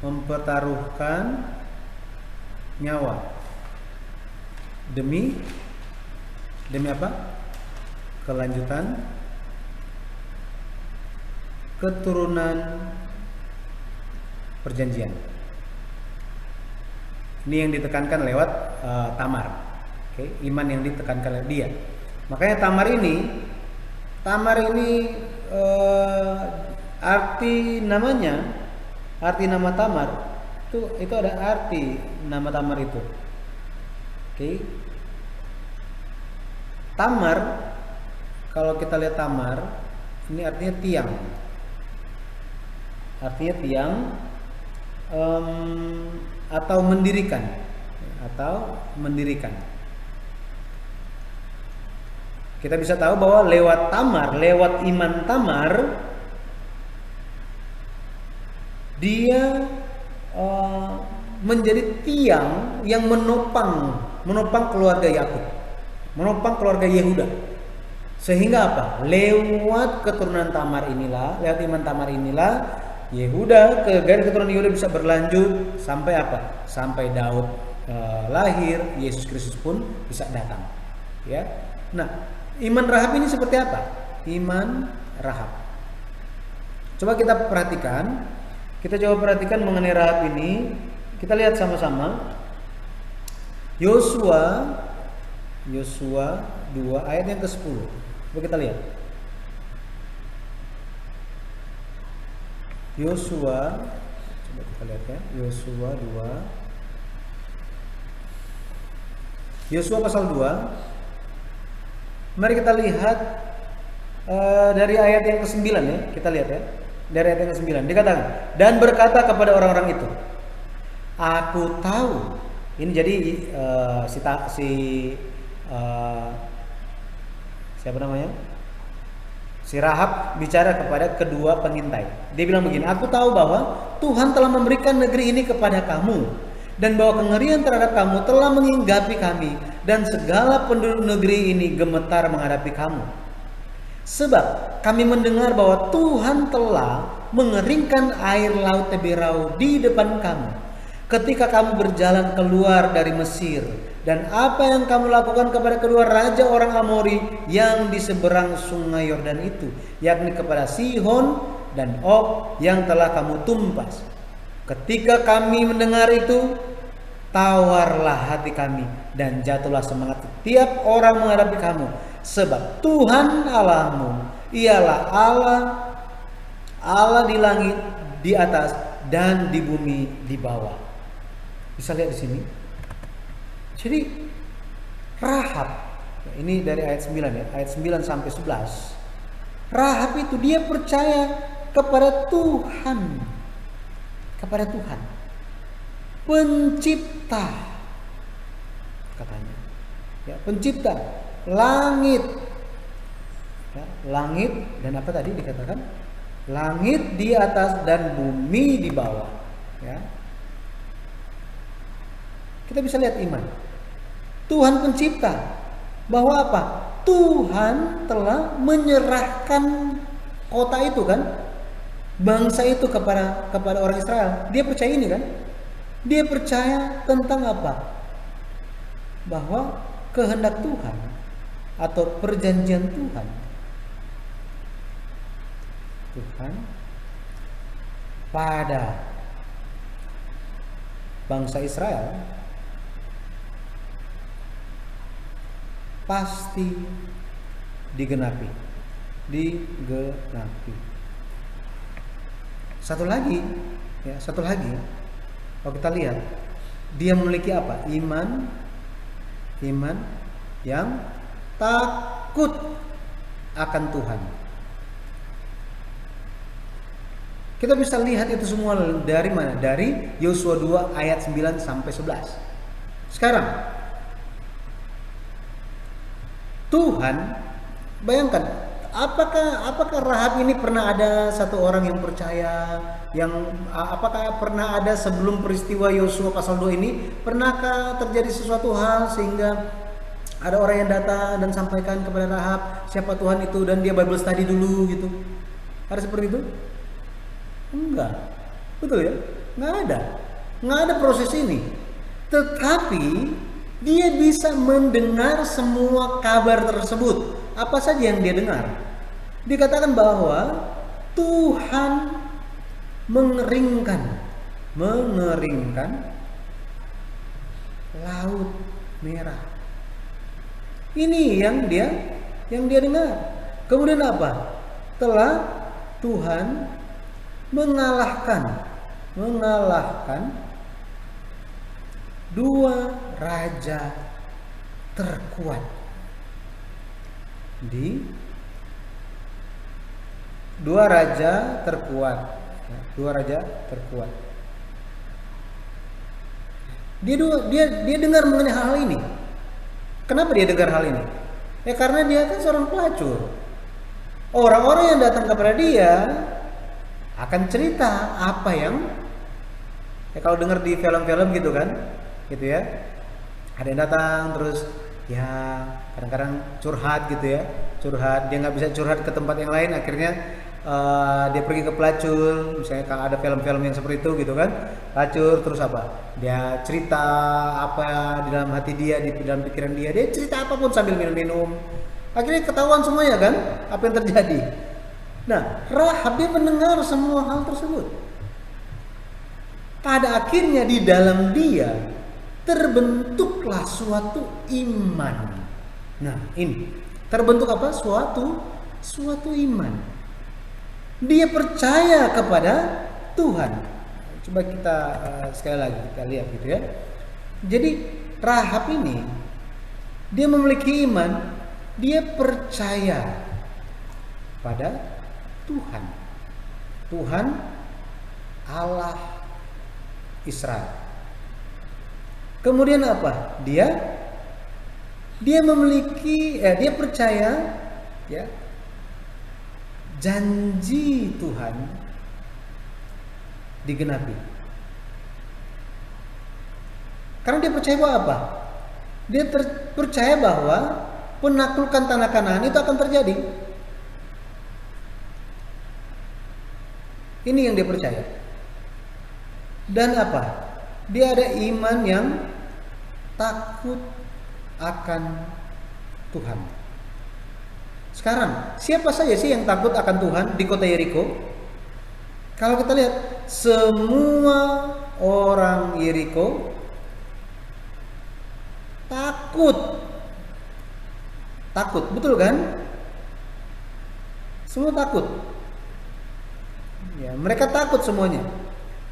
Mempertaruhkan nyawa demi apa? Kelanjutan keturunan perjanjian. Ini yang ditekankan lewat Tamar. Oke, iman yang ditekankan lewat dia. Makanya Tamar ini arti nama Tamar itu ada arti nama Tamar itu. Oke. Tamar, kalau kita lihat Tamar, ini artinya tiang. Artinya tiang atau mendirikan. Kita bisa tahu bahwa lewat iman Tamar, dia menjadi tiang yang menopang keluarga Yakub, menopang keluarga Yehuda. Sehingga apa? Lewat keturunan Tamar inilah, lewat iman Tamar inilah, Yehuda, garis keturunan Yehuda bisa berlanjut sampai apa? Sampai Daud lahir, Yesus Kristus pun bisa datang. Ya. Nah, iman Rahab ini seperti apa? Iman Rahab. Coba kita perhatikan mengenai Rahab ini. Kita lihat sama-sama Yosua 2 ayat yang ke-10. Coba kita lihat. Yosua, coba kita lihat ya. Yosua 2. Yosua pasal 2. Mari kita lihat dari ayat yang ke-9 ya. Kita lihat ya. Dari ayat yang ke-9 dikatakan, dan berkata kepada orang-orang itu, aku tahu. Ini jadi siapa namanya? Si Rahab bicara kepada kedua pengintai. Dia bilang begini, aku tahu bahwa Tuhan telah memberikan negeri ini kepada kamu, dan bahwa kengerian terhadap kamu telah menginggapi kami, dan segala penduduk negeri ini gemetar menghadapi kamu. Sebab kami mendengar bahwa Tuhan telah mengeringkan air laut Teberau di depan kamu ketika kamu berjalan keluar dari Mesir, dan apa yang kamu lakukan kepada kedua raja orang Amori yang di seberang sungai Yordan itu, yakni kepada Sihon dan Og yang telah kamu tumpas. Ketika kami mendengar itu, tawarlah hati kami dan jatuhlah semangat setiap orang menghadapi kamu, sebab Tuhan Allahmu ialah Allah di langit di atas dan di bumi di bawah. Bisa lihat di sini. Jadi Rahab, ini dari ayat 9 ya, ayat 9 sampai 11. Rahab itu dia percaya kepada Tuhan. Kepada Tuhan. Pencipta katanya. Ya, pencipta langit. Ya, langit dan apa tadi dikatakan? Langit di atas dan bumi di bawah, ya. Kita bisa lihat iman. Tuhan pencipta. Bahwa apa? Tuhan telah menyerahkan kota itu kan, bangsa itu kepada orang Israel. Dia percaya ini kan? Dia percaya tentang apa? Bahwa kehendak Tuhan atau perjanjian Tuhan pada bangsa Israel pasti digenapi. Satu lagi, kalau kita lihat, dia memiliki apa? Iman yang takut akan Tuhan. Kita bisa lihat itu semua dari mana? Dari Yosua 2 ayat 9 sampai 11. Sekarang Tuhan, bayangkan, apakah Rahab ini pernah ada satu orang yang percaya, apakah pernah ada sebelum peristiwa Yosua pasal 2 ini, pernahkah terjadi sesuatu hal sehingga ada orang yang datang dan sampaikan kepada Rahab siapa Tuhan itu dan dia Bible study dulu gitu? Ada seperti itu? Enggak. Betul ya? Nggak ada proses ini. Tetapi dia bisa mendengar semua kabar tersebut. Apa saja yang dia dengar? Dikatakan bahwa Tuhan mengeringkan laut merah. Ini yang dia dengar. Kemudian apa? Telah Tuhan mengalahkan dua raja terkuat dua raja terkuat. Dia dengar mengenai hal ini. Kenapa dia dengar hal ini? Ya karena dia kan seorang pelacur. Orang-orang yang datang kepada dia akan cerita apa yang kalau dengar di film-film gitu kan, gitu ya. Ada yang datang terus ya kadang-kadang curhat gitu ya, dia nggak bisa curhat ke tempat yang lain, akhirnya dia pergi ke pelacur. Misalnya kalau ada film-film yang seperti itu gitu kan, pelacur terus apa? Dia cerita apa di dalam hati dia, di dalam pikiran dia cerita apapun sambil minum-minum. Akhirnya ketahuan semuanya kan apa yang terjadi. Nah, Rahab dia mendengar semua hal tersebut. Pada akhirnya di dalam dia terbentuklah suatu iman. Nah, ini terbentuk apa? Suatu iman. Dia percaya kepada Tuhan. Coba kita sekali lagi kita lihat gitu ya. Jadi Rahab ini dia memiliki iman, dia percaya pada Tuhan. Tuhan Allah Israel. Kemudian apa? Dia memiliki dia percaya ya janji Tuhan digenapi. Karena dia percaya bahwa apa? Dia percaya bahwa penaklukan tanah Kanaan itu akan terjadi. Ini yang dia percaya. Dan apa? Dia ada iman yang takut akan Tuhan. Sekarang, siapa saja sih yang takut akan Tuhan di kota Yeriko? Kalau kita lihat, semua orang Yeriko takut, betul kan? Semua takut. Ya, mereka takut semuanya.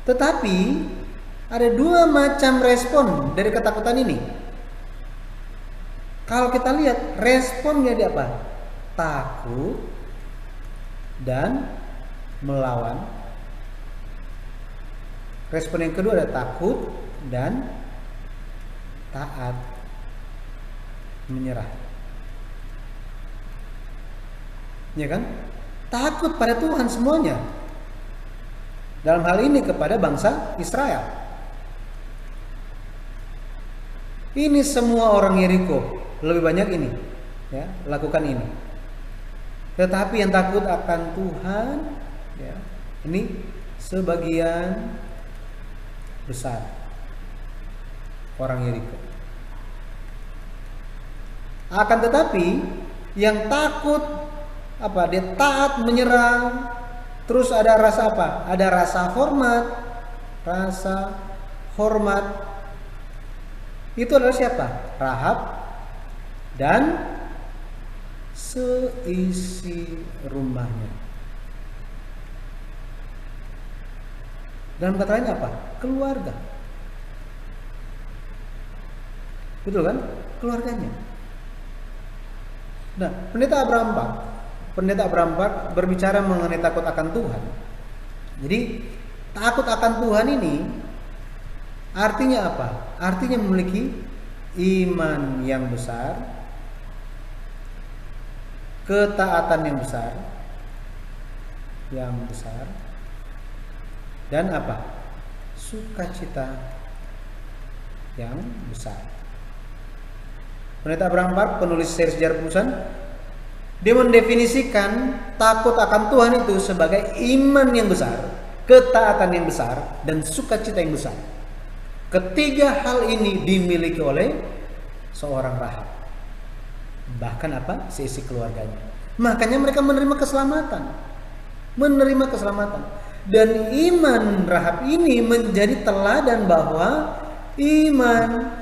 Tetapi ada dua macam respon dari ketakutan ini. Kalau kita lihat responnya dia apa? Takut dan melawan. Respon yang kedua ada takut dan taat, menyerah. Ya kan? Takut pada Tuhan semuanya. Dalam hal ini kepada bangsa Israel. Ini semua orang Yeriko lebih banyak ini ya, lakukan ini. Tetapi yang takut akan Tuhan ya, ini sebagian besar orang Yeriko. Akan tetapi yang takut apa? Dia taat, menyerah. Terus ada rasa apa? Ada rasa hormat. Itu adalah siapa? Rahab dan seisi rumahnya. Dalam kata lain apa? Keluarga. Betul kan? Keluarganya. Nah, Pendeta Abraham Park berbicara mengenai takut akan Tuhan. Jadi takut akan Tuhan ini artinya apa? Artinya memiliki iman yang besar, ketaatan yang besar, dan apa? Sukacita yang besar. Pendeta Abraham Park, penulis seri sejarah pemusuhan, dia mendefinisikan takut akan Tuhan itu sebagai iman yang besar, ketaatan yang besar, dan sukacita yang besar. Ketiga hal ini dimiliki oleh seorang Rahab. Bahkan apa? Seisi keluarganya. Makanya mereka menerima keselamatan. Dan iman Rahab ini menjadi teladan bahwa iman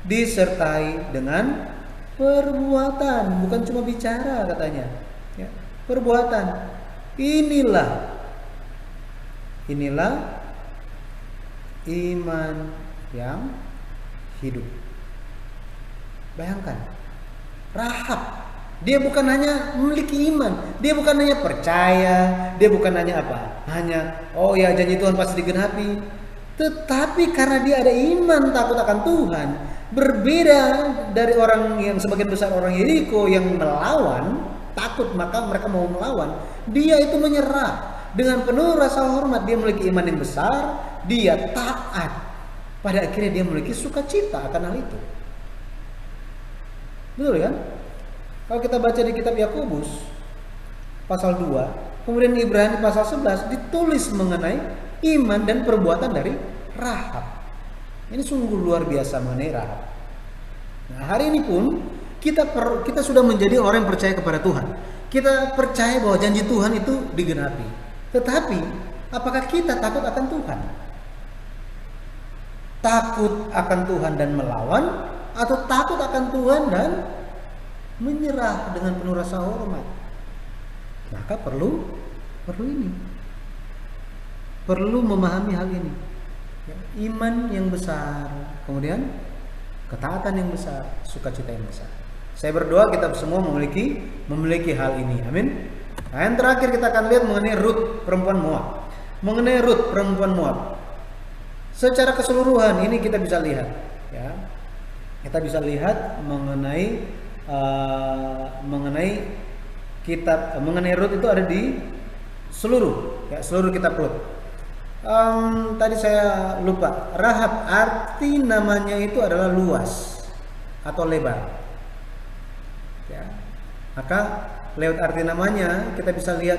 disertai dengan perbuatan, bukan cuma bicara katanya. Ya, perbuatan. Inilah iman yang hidup. Bayangkan, Rahab, dia bukan hanya memiliki iman, dia bukan hanya percaya, dia bukan hanya apa? Hanya oh ya janji Tuhan pasti digenapi. Tetapi karena dia ada iman takut akan Tuhan, berbeda dari orang yang sebagian besar orang Yeriko yang melawan, takut maka mereka mau melawan. Dia itu menyerah dengan penuh rasa hormat. Dia memiliki iman yang besar, dia taat. Pada akhirnya dia memiliki sukacita akan hal itu. Betul kan? Kalau kita baca di kitab Yakobus pasal 2, kemudian Ibrani pasal 11 ditulis mengenai iman dan perbuatan dari Rahab. Ini sungguh luar biasa mengenai Rahab. Nah, hari ini pun kita sudah menjadi orang yang percaya kepada Tuhan. Kita percaya bahwa janji Tuhan itu digenapi. Tetapi apakah kita takut akan Tuhan? takut akan Tuhan dan melawan, atau takut akan Tuhan dan menyerah dengan penuh rasa hormat. Maka perlu ini, perlu memahami hal ini. Iman yang besar, kemudian ketaatan yang besar, sukacita yang besar. Saya berdoa kita semua memiliki hal ini. Amin. Nah, yang terakhir kita akan lihat mengenai Rut perempuan Moab. Mengenai Rut perempuan Moab. Secara keseluruhan ini kita bisa lihat, ya. Kita bisa lihat mengenai Rut itu ada di seluruh kitab Rut. Tadi saya lupa. Rahab, arti namanya itu adalah luas atau lebar. Ya. Maka lewat arti namanya kita bisa lihat,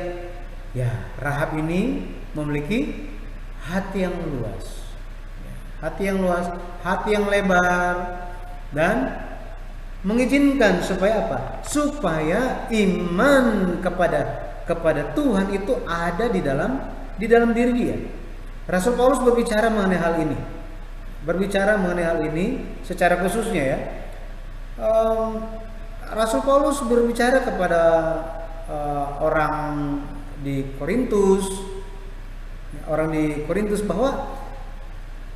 ya, Rahab ini memiliki hati yang luas. Hati yang luas, hati yang lebar, dan mengizinkan supaya apa? Supaya iman kepada Tuhan itu ada di dalam diri dia. Rasul Paulus berbicara mengenai hal ini secara khususnya, ya. Rasul Paulus berbicara kepada orang di Korintus bahwa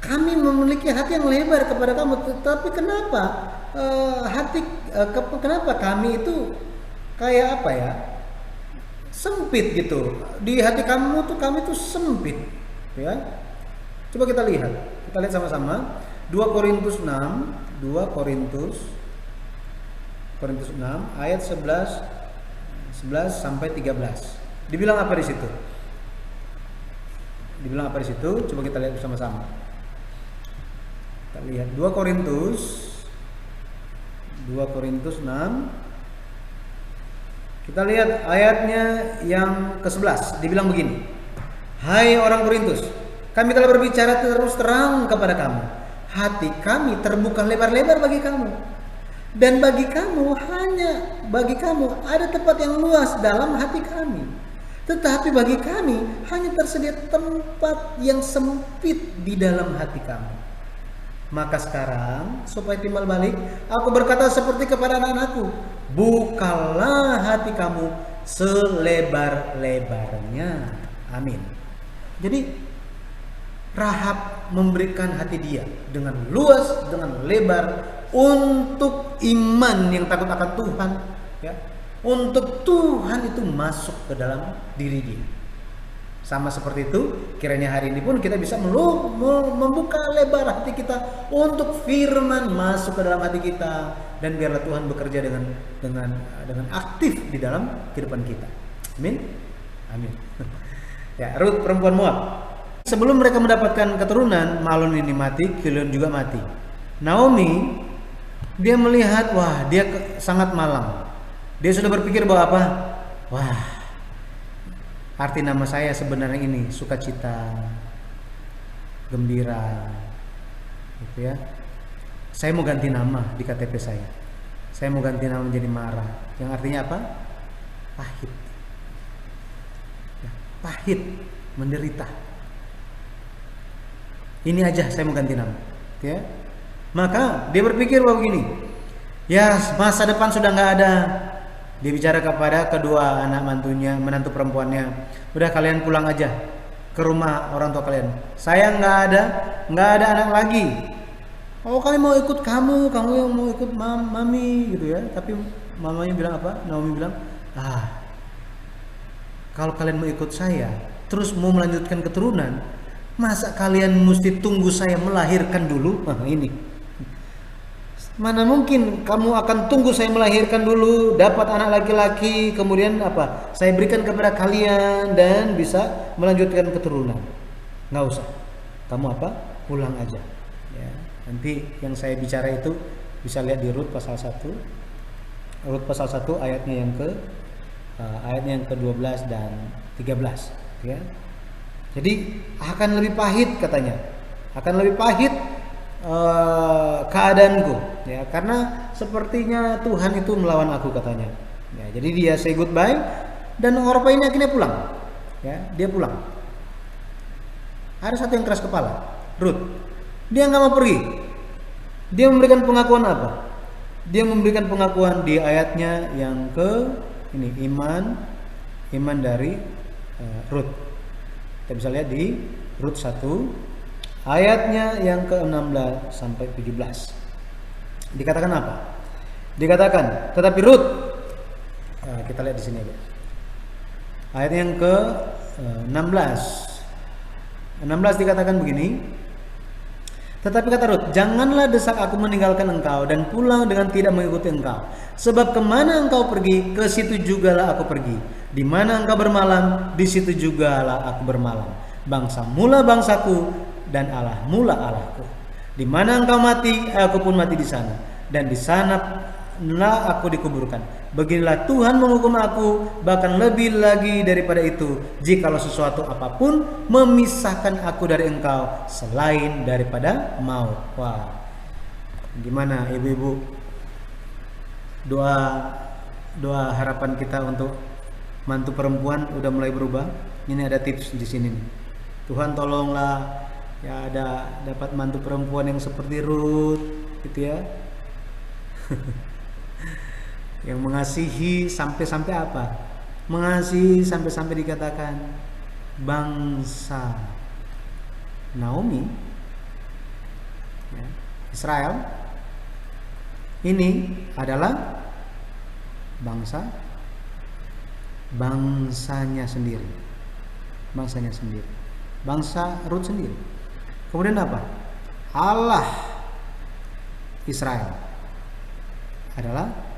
kami memiliki hati yang lebar kepada kamu, tetapi kenapa kenapa kami itu kayak apa, ya, sempit gitu. Di hati kamu tuh kami tuh sempit, ya. Coba kita lihat sama-sama 2 Korintus 6 ayat 11 sampai 13. Dibilang apa di situ? Coba kita lihat bersama-sama. Kita lihat 2 Korintus 6. Kita lihat ayatnya yang ke-11. Dibilang begini. Hai orang Korintus, kami telah berbicara terus terang kepada kamu. Hati kami terbuka lebar-lebar bagi kamu. Dan bagi kamu ada tempat yang luas dalam hati kami. Tetapi bagi kami hanya tersedia tempat yang sempit di dalam hati kami. Maka sekarang supaya timbal balik, aku berkata seperti kepada anak-anakku, bukalah hati kamu selebar-lebarnya. Amin. Jadi Rahab memberikan hati dia dengan luas, dengan lebar, untuk iman yang takut akan Tuhan, ya. Untuk Tuhan itu masuk ke dalam diri dia. Sama seperti itu, kiranya hari ini pun kita bisa membuka lebar hati kita untuk firman masuk ke dalam hati kita, dan biarlah Tuhan bekerja dengan aktif di dalam kehidupan kita. Amin. Amin. Ya, Rut perempuan Moab. Sebelum mereka mendapatkan keturunan, Malon ini mati, Kilion juga mati. Naomi, dia melihat, wah, dia sangat malang. Dia sudah berpikir bahwa apa? Wah, arti nama saya sebenarnya ini sukacita, gembira, gitu ya. Saya mau ganti nama di KTP saya. Saya mau ganti nama menjadi Mara, yang artinya apa? Pahit. Ya, pahit, menderita. Ini aja saya mau ganti nama, ya. Maka dia berpikir bahwa begini, ya masa depan sudah nggak ada. Dia bicara kepada kedua anak menantu perempuannya, udah kalian pulang aja ke rumah orang tua kalian. Saya nggak ada anak lagi. Oh, kami mau ikut kamu yang mau ikut mami gitu ya. Tapi mamanya bilang apa? Naomi bilang, kalau kalian mau ikut saya, terus mau melanjutkan keturunan, masa kalian mesti tunggu saya melahirkan dulu? Ini. Mana mungkin kamu akan tunggu saya melahirkan dulu, dapat anak laki-laki, kemudian apa? Saya berikan kepada kalian dan bisa melanjutkan keturunan. Nggak usah. Kamu apa? Pulang aja. Ya. Nanti yang saya bicara itu bisa lihat di Rut pasal 1. Rut pasal 1 ayatnya yang ke-12 dan 13, ya. Jadi akan lebih pahit katanya. Akan lebih pahit keadaanku, ya, karena sepertinya Tuhan itu melawan aku katanya. Ya, jadi dia say goodbye dan Orpa ini akhirnya pulang. Ya, dia pulang. Ada satu yang keras kepala, Rut. Dia nggak mau pergi. Dia memberikan pengakuan apa? Dia memberikan pengakuan di ayatnya yang ke ini, iman dari Rut. Kita bisa lihat di Rut 1 ayatnya yang ke-16 sampai 17. Dikatakan apa? Dikatakan, tetapi Rut, kita lihat di sini aja. Ayat yang ke-16. 16 dikatakan begini. Tetapi kata Rut, janganlah desak aku meninggalkan engkau dan pulang dengan tidak mengikuti engkau. Sebab kemana engkau pergi, ke situ jugalah aku pergi. Di mana engkau bermalam, di situ jugalah aku bermalam. Bangsa mula bangsaku dan Allah mula Allahku. Di mana engkau mati, aku pun mati di sana. Dan di sanalah aku dikuburkan. Beginilah Tuhan menghukum aku, bahkan lebih lagi daripada itu, jikalau sesuatu apapun memisahkan aku dari engkau selain daripada maut. Wah, gimana ibu-ibu? Doa harapan kita untuk mantu perempuan udah mulai berubah. Ini ada tips di sini nih. Tuhan tolonglah ya dapat mantu perempuan yang seperti Rut, gitu ya. Yang mengasihi sampai-sampai apa? Mengasihi sampai-sampai dikatakan bangsa Naomi, ya, Israel ini adalah bangsanya sendiri, bangsa Rut sendiri. Kemudian apa? Allah Israel adalah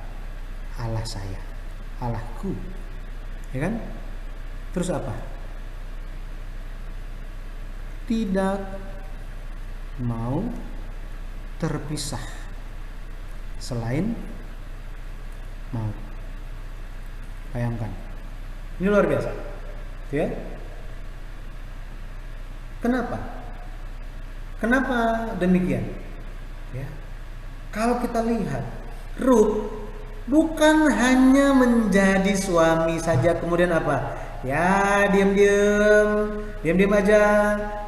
Allah saya, Allahku, ya kan? Terus apa? Tidak mau terpisah selain maut. Bayangkan, ini luar biasa, ya? Kenapa demikian? Ya, kalau kita lihat Rut bukan hanya menjadi suami saja, kemudian apa? Ya diam-diam aja,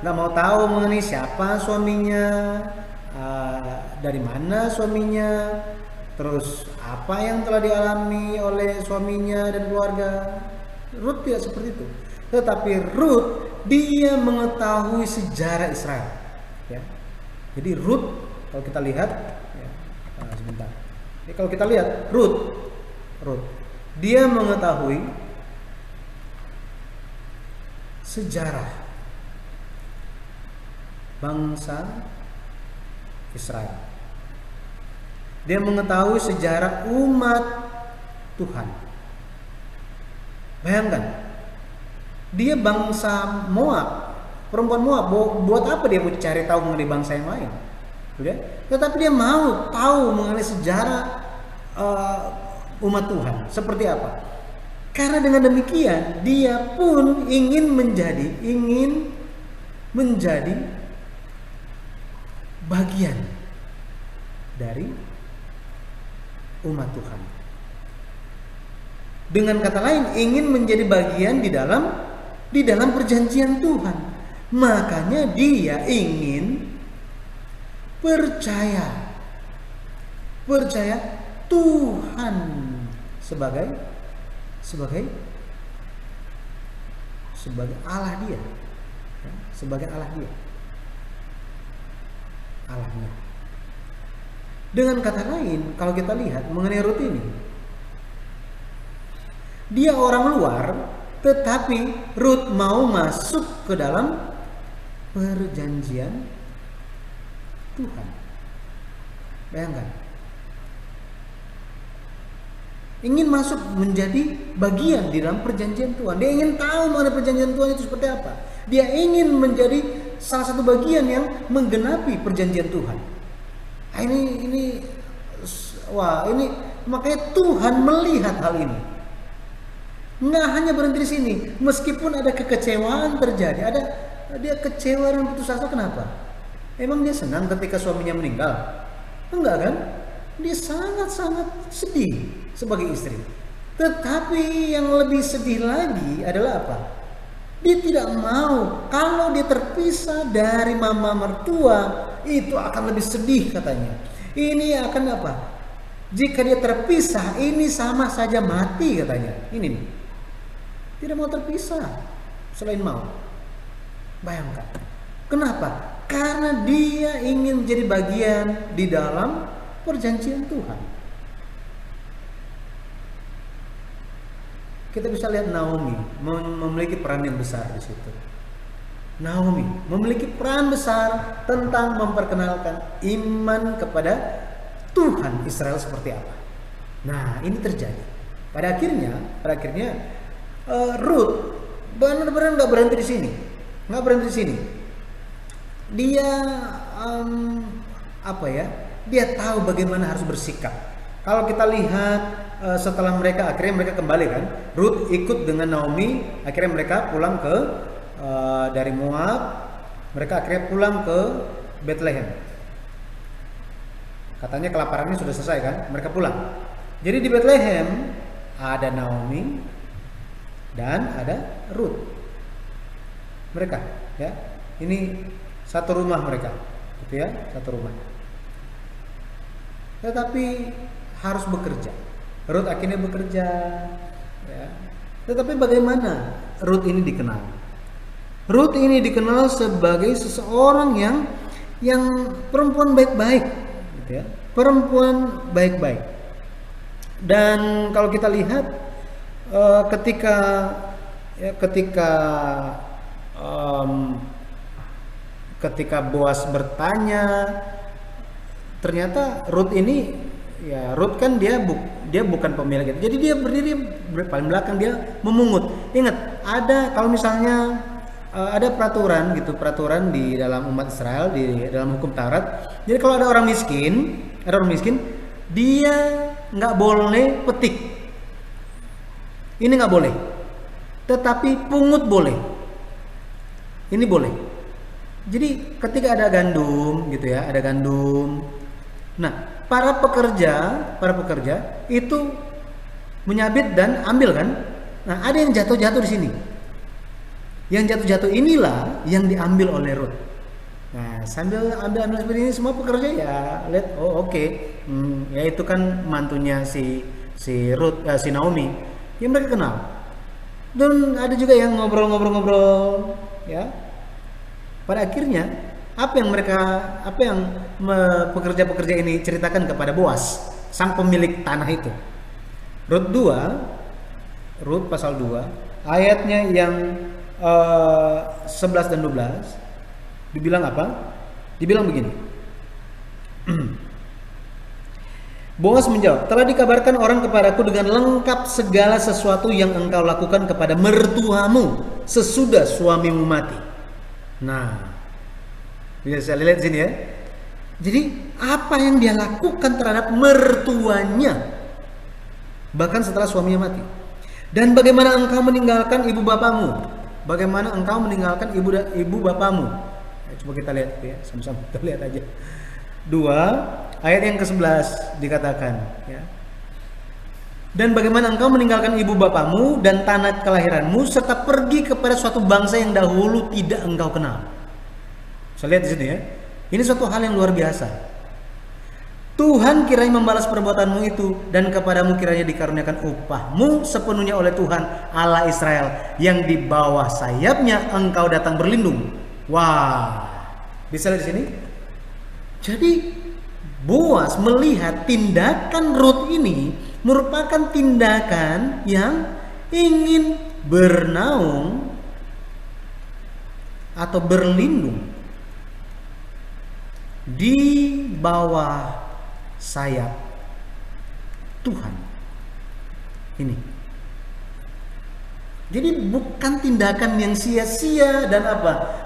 nggak mau tahu mengenai siapa suaminya, dari mana suaminya, terus apa yang telah dialami oleh suaminya dan keluarga. Rut tidak seperti itu. Tetapi Rut dia mengetahui sejarah Israel. Ya. Jadi Rut kalau kita lihat, ya, sebentar. Jadi kalau kita lihat Rut, dia mengetahui sejarah bangsa Israel. Dia mengetahui sejarah umat Tuhan. Bayangkan, dia bangsa Moab, perempuan Moab. Buat apa dia mau cari tahu mengenai bangsa yang lain? Tetapi dia mau tahu mengenai sejarah umat Tuhan seperti apa. Karena dengan demikian dia pun ingin menjadi bagian dari umat Tuhan. Dengan kata lain, ingin menjadi bagian di dalam perjanjian Tuhan. Makanya dia ingin percaya Tuhan sebagai Allah dia, ya, sebagai Allah dia, Allahnya. Dengan kata lain, kalau kita lihat mengenai Rut ini, dia orang luar, tetapi Rut mau masuk ke dalam perjanjian Tuhan. Bayangkan, ingin masuk menjadi bagian di dalam perjanjian Tuhan. Dia ingin tahu mengenai perjanjian Tuhan itu seperti apa. Dia ingin menjadi salah satu bagian yang menggenapi perjanjian Tuhan. Ini makanya Tuhan melihat hal ini. Nggak hanya berhenti di sini, meskipun ada kekecewaan terjadi, dia kecewa dan putus asa. Kenapa? Emang dia senang ketika suaminya meninggal? Enggak kan? Dia sangat-sangat sedih sebagai istri. Tetapi yang lebih sedih lagi adalah apa? Dia tidak mau kalau dia terpisah dari mama mertua, itu akan lebih sedih katanya. Ini akan apa? Jika dia terpisah, ini sama saja mati katanya. Ini nih. Tidak mau terpisah selain mau. Bayangkan. Kenapa? Karena dia ingin jadi bagian di dalam perjanjian Tuhan. Kita bisa lihat Naomi memiliki peran yang besar di situ. Naomi memiliki peran besar tentang memperkenalkan iman kepada Tuhan Israel seperti apa. Nah, ini terjadi. Pada akhirnya Ruth benar-benar nggak berhenti di sini, Dia Dia tahu bagaimana harus bersikap. Kalau kita lihat setelah akhirnya mereka kembali kan, Ruth ikut dengan Naomi, akhirnya mereka pulang ke dari Moab, mereka akhirnya pulang ke Bethlehem. Katanya kelaparannya sudah selesai kan, mereka pulang. Jadi di Bethlehem ada Naomi dan ada Ruth. Mereka, ya, ini satu rumah mereka, gitu ya, satu rumah. Tetapi harus bekerja. Ruth akhirnya bekerja, ya. Tetapi bagaimana Ruth ini dikenal? Ruth ini dikenal sebagai seseorang yang perempuan baik-baik, gitu ya. Perempuan baik-baik. Dan kalau kita lihat ketika Boas bertanya, ternyata Ruth ini, ya, Ruth kan dia bukan pemilik itu. Jadi dia berdiri paling belakang, dia memungut. Ingat, kalau misalnya ada peraturan di dalam umat Israel, di dalam hukum Taurat. Jadi kalau ada orang miskin, dia nggak boleh petik. Ini nggak boleh. Tetapi pungut boleh. Ini boleh. Jadi ketika ada gandum, gitu ya, ada gandum. Nah, para pekerja itu menyabit dan ambil kan. Nah, ada yang jatuh-jatuh di sini. Yang jatuh-jatuh inilah yang diambil oleh Ruth. Nah, sambil ambil seperti ini, semua pekerja ya lihat, oh oke. Ya itu kan mantunya si Ruth, si Naomi. Ya mereka kenal. Dan ada juga yang ngobrol-ngobrol, ya. Pada akhirnya apa yang pekerja-pekerja ini ceritakan kepada Boas, sang pemilik tanah itu. Ruth pasal 2 ayatnya yang 11 dan 12 dibilang apa? Dibilang begini. Boas menjawab, telah dikabarkan orang kepadaku dengan lengkap segala sesuatu yang engkau lakukan kepada mertuamu sesudah suamimu mati. Nah, bisa lihat sini ya. Jadi apa yang dia lakukan terhadap mertuanya bahkan setelah suaminya mati. Dan bagaimana engkau meninggalkan ibu bapamu? Bagaimana engkau meninggalkan ibu bapamu? Coba kita lihat ya, sama-sama kita lihat aja. 2 ayat yang ke-11 dikatakan, ya. Dan bagaimana engkau meninggalkan ibu bapamu dan tanah kelahiranmu serta pergi kepada suatu bangsa yang dahulu tidak engkau kenal. Saya lihat di sini ya. Ini suatu hal yang luar biasa. Tuhan kiranya membalas perbuatanmu itu, dan kepadamu kiranya dikaruniakan upahmu sepenuhnya oleh Tuhan Allah Israel, yang di bawah sayapnya engkau datang berlindung. Wah, bisa lihat di sini. Jadi Boas melihat tindakan Ruth ini merupakan tindakan yang ingin bernaung atau berlindung di bawah sayap Tuhan ini. Jadi bukan tindakan yang sia-sia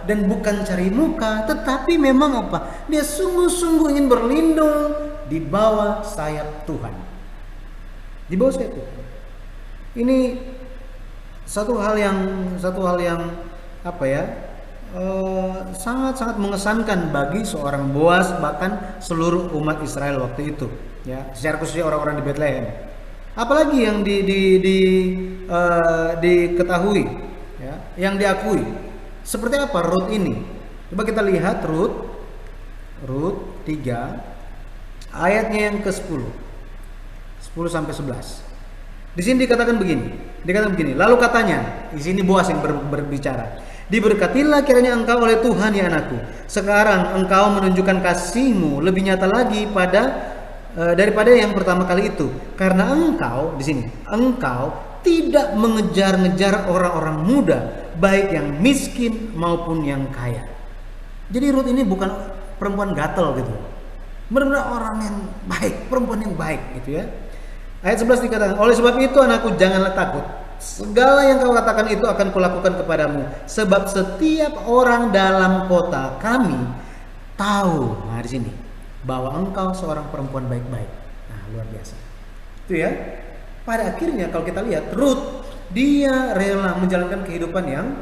dan bukan cari muka, tetapi memang dia sungguh-sungguh ingin berlindung di bawah sayap Tuhan. Di bawah sayap Tuhan. Ini satu hal yang sangat-sangat mengesankan bagi seorang Boas, bahkan seluruh umat Israel waktu itu, ya, secara khususnya orang-orang di Bethlehem. Apalagi yang diketahui ya, yang diakui. Seperti apa Rut ini? Coba kita lihat Rut 3 ayatnya yang ke-10. 10 sampai 11. Di sini dikatakan begini. Lalu katanya, di sini Boas yang berbicara. Diberkatilah kiranya engkau oleh Tuhan ya anakku. Sekarang engkau menunjukkan kasih-Mu lebih nyata lagi daripada yang pertama kali itu. Karena engkau di sini, engkau tidak mengejar-ngejar orang-orang muda, baik yang miskin maupun yang kaya. Jadi Rut ini bukan perempuan gatel gitu. Benar-benar orang yang baik, perempuan yang baik gitu ya. Ayat 11 dikatakan, oleh sebab itu anakku janganlah takut. Segala yang kau katakan itu akan kulakukan kepadamu. Sebab setiap orang dalam kota kami tahu, nah di sini, bahwa engkau seorang perempuan baik-baik. Nah luar biasa. Itu ya. Pada akhirnya kalau kita lihat Rut, dia rela menjalankan kehidupan yang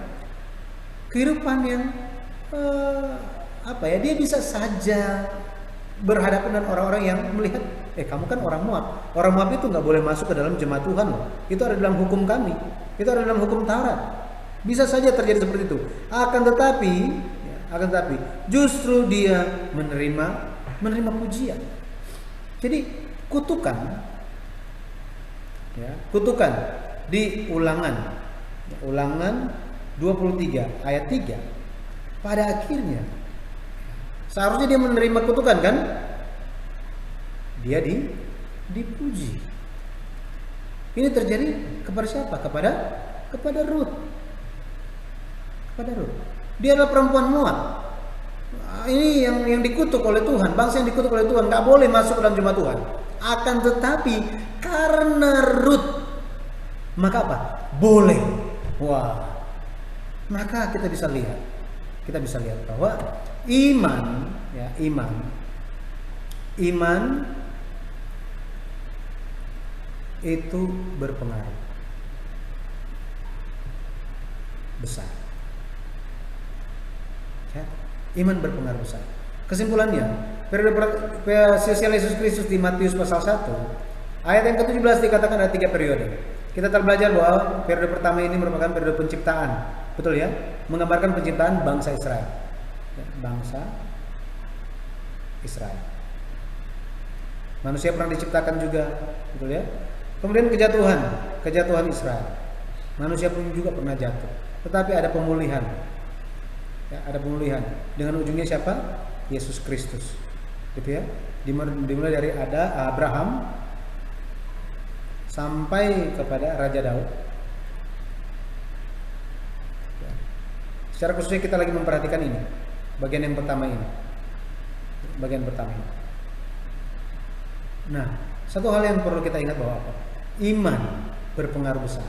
dia bisa saja berhadapan dengan orang-orang yang melihat, kamu kan orang Moab. Orang Moab itu nggak boleh masuk ke dalam jemaat Tuhan loh. Itu ada dalam hukum kami. Itu ada dalam hukum Taurat. Bisa saja terjadi seperti itu. Akan tetapi justru dia menerima pujian. Jadi kutukan di Ulangan 23 ayat 3 pada akhirnya seharusnya dia menerima kutukan kan? Dia dipuji. Ini terjadi kepada siapa? Kepada Rut. Dia adalah perempuan Moab. Ini yang dikutuk oleh Tuhan, bangsa yang dikutuk oleh Tuhan, nggak boleh masuk ke dalam jemaat Tuhan. Akan tetapi karena Rut, maka apa? Boleh. Wah. Maka kita bisa lihat bahwa iman itu berpengaruh besar. Ya, iman berpengaruh besar. Kesimpulannya, periode sosial Yesus Kristus di Matius pasal 1 ayat yang ke-17 dikatakan ada 3 periode. Kita telah belajar bahwa periode pertama ini merupakan periode penciptaan, betul ya, menggambarkan penciptaan bangsa Israel. Bangsa Israel. Manusia pernah diciptakan juga, betul ya. Kemudian kejatuhan Israel. Manusia pun juga pernah jatuh. Tetapi ada pemulihan. Ya, ada pemulihan. Dengan ujungnya siapa? Yesus Kristus. Gitu ya. Dimulai dari Abraham sampai kepada Raja Daud. Ya. Secara khususnya kita lagi memperhatikan ini. Bagian yang pertama ini. Nah, satu hal yang perlu kita ingat bahwa apa? Iman berpengaruh besar.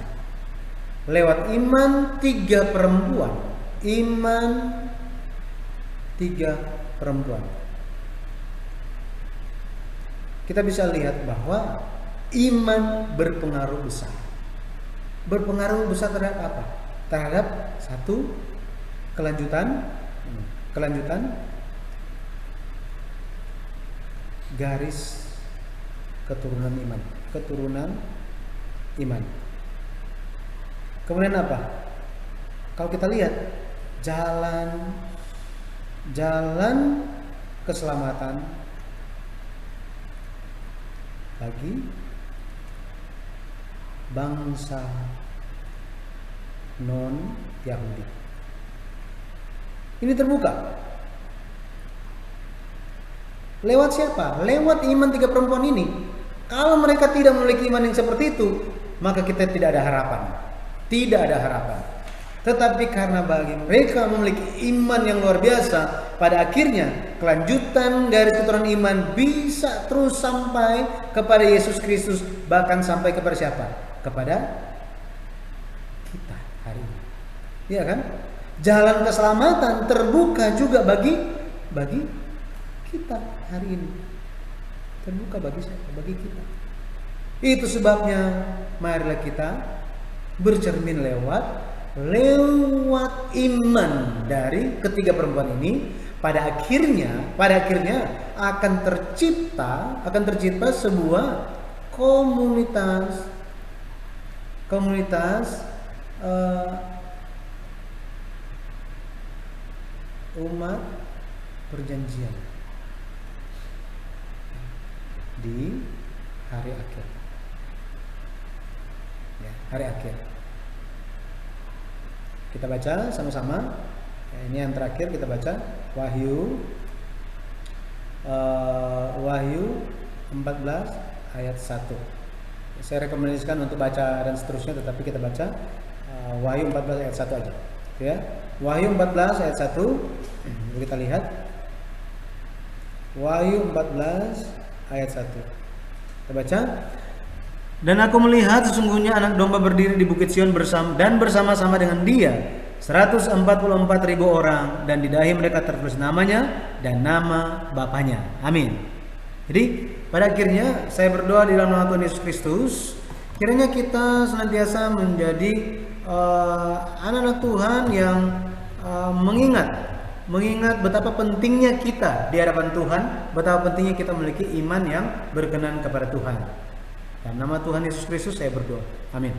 Lewat iman 3 perempuan. Kita bisa lihat bahwa iman berpengaruh besar. Berpengaruh besar terhadap apa? Terhadap satu, kelanjutan garis keturunan iman. Kemudian apa? Kalau kita lihat jalan keselamatan bagi bangsa non Yahudi. Ini terbuka. Lewat siapa? Lewat iman 3 perempuan ini. Kalau mereka tidak memiliki iman yang seperti itu, maka kita tidak ada harapan. Tetapi karena bagi mereka memiliki iman yang luar biasa, pada akhirnya kelanjutan garis keturunan iman bisa terus sampai kepada Yesus Kristus, bahkan sampai kepada siapa? Kepada kita hari ini. Iya kan? Jalan keselamatan terbuka juga bagi kita hari ini. Terbuka bagi siapa? Bagi kita. Itu sebabnya marilah kita bercermin lewat iman dari ketiga perempuan ini. Pada akhirnya akan tercipta sebuah komunitas umat perjanjian di hari akhir. Ya, hari akhir. Kita baca sama-sama. Ya, ini yang terakhir kita baca Wahyu 14 ayat 1. Saya rekomendasikan untuk baca dan seterusnya, tetapi kita baca Wahyu 14 ayat 1 aja. Ya. Wahyu 14 ayat 1. Kita lihat. Wahyu 14 ayat 1. Kita baca. Dan aku melihat sesungguhnya anak domba berdiri di bukit Sion bersama-sama dengan dia 144.000 orang, dan di dahi mereka tertulis namanya dan nama Bapanya. Amin. Jadi pada akhirnya saya berdoa di dalam nama Tuhan Yesus Kristus, kiranya kita senantiasa menjadi anak-anak Tuhan yang mengingat betapa pentingnya kita di hadapan Tuhan, betapa pentingnya kita memiliki iman yang berkenan kepada Tuhan. Dalam nama Tuhan Yesus Kristus saya berdoa. Amin.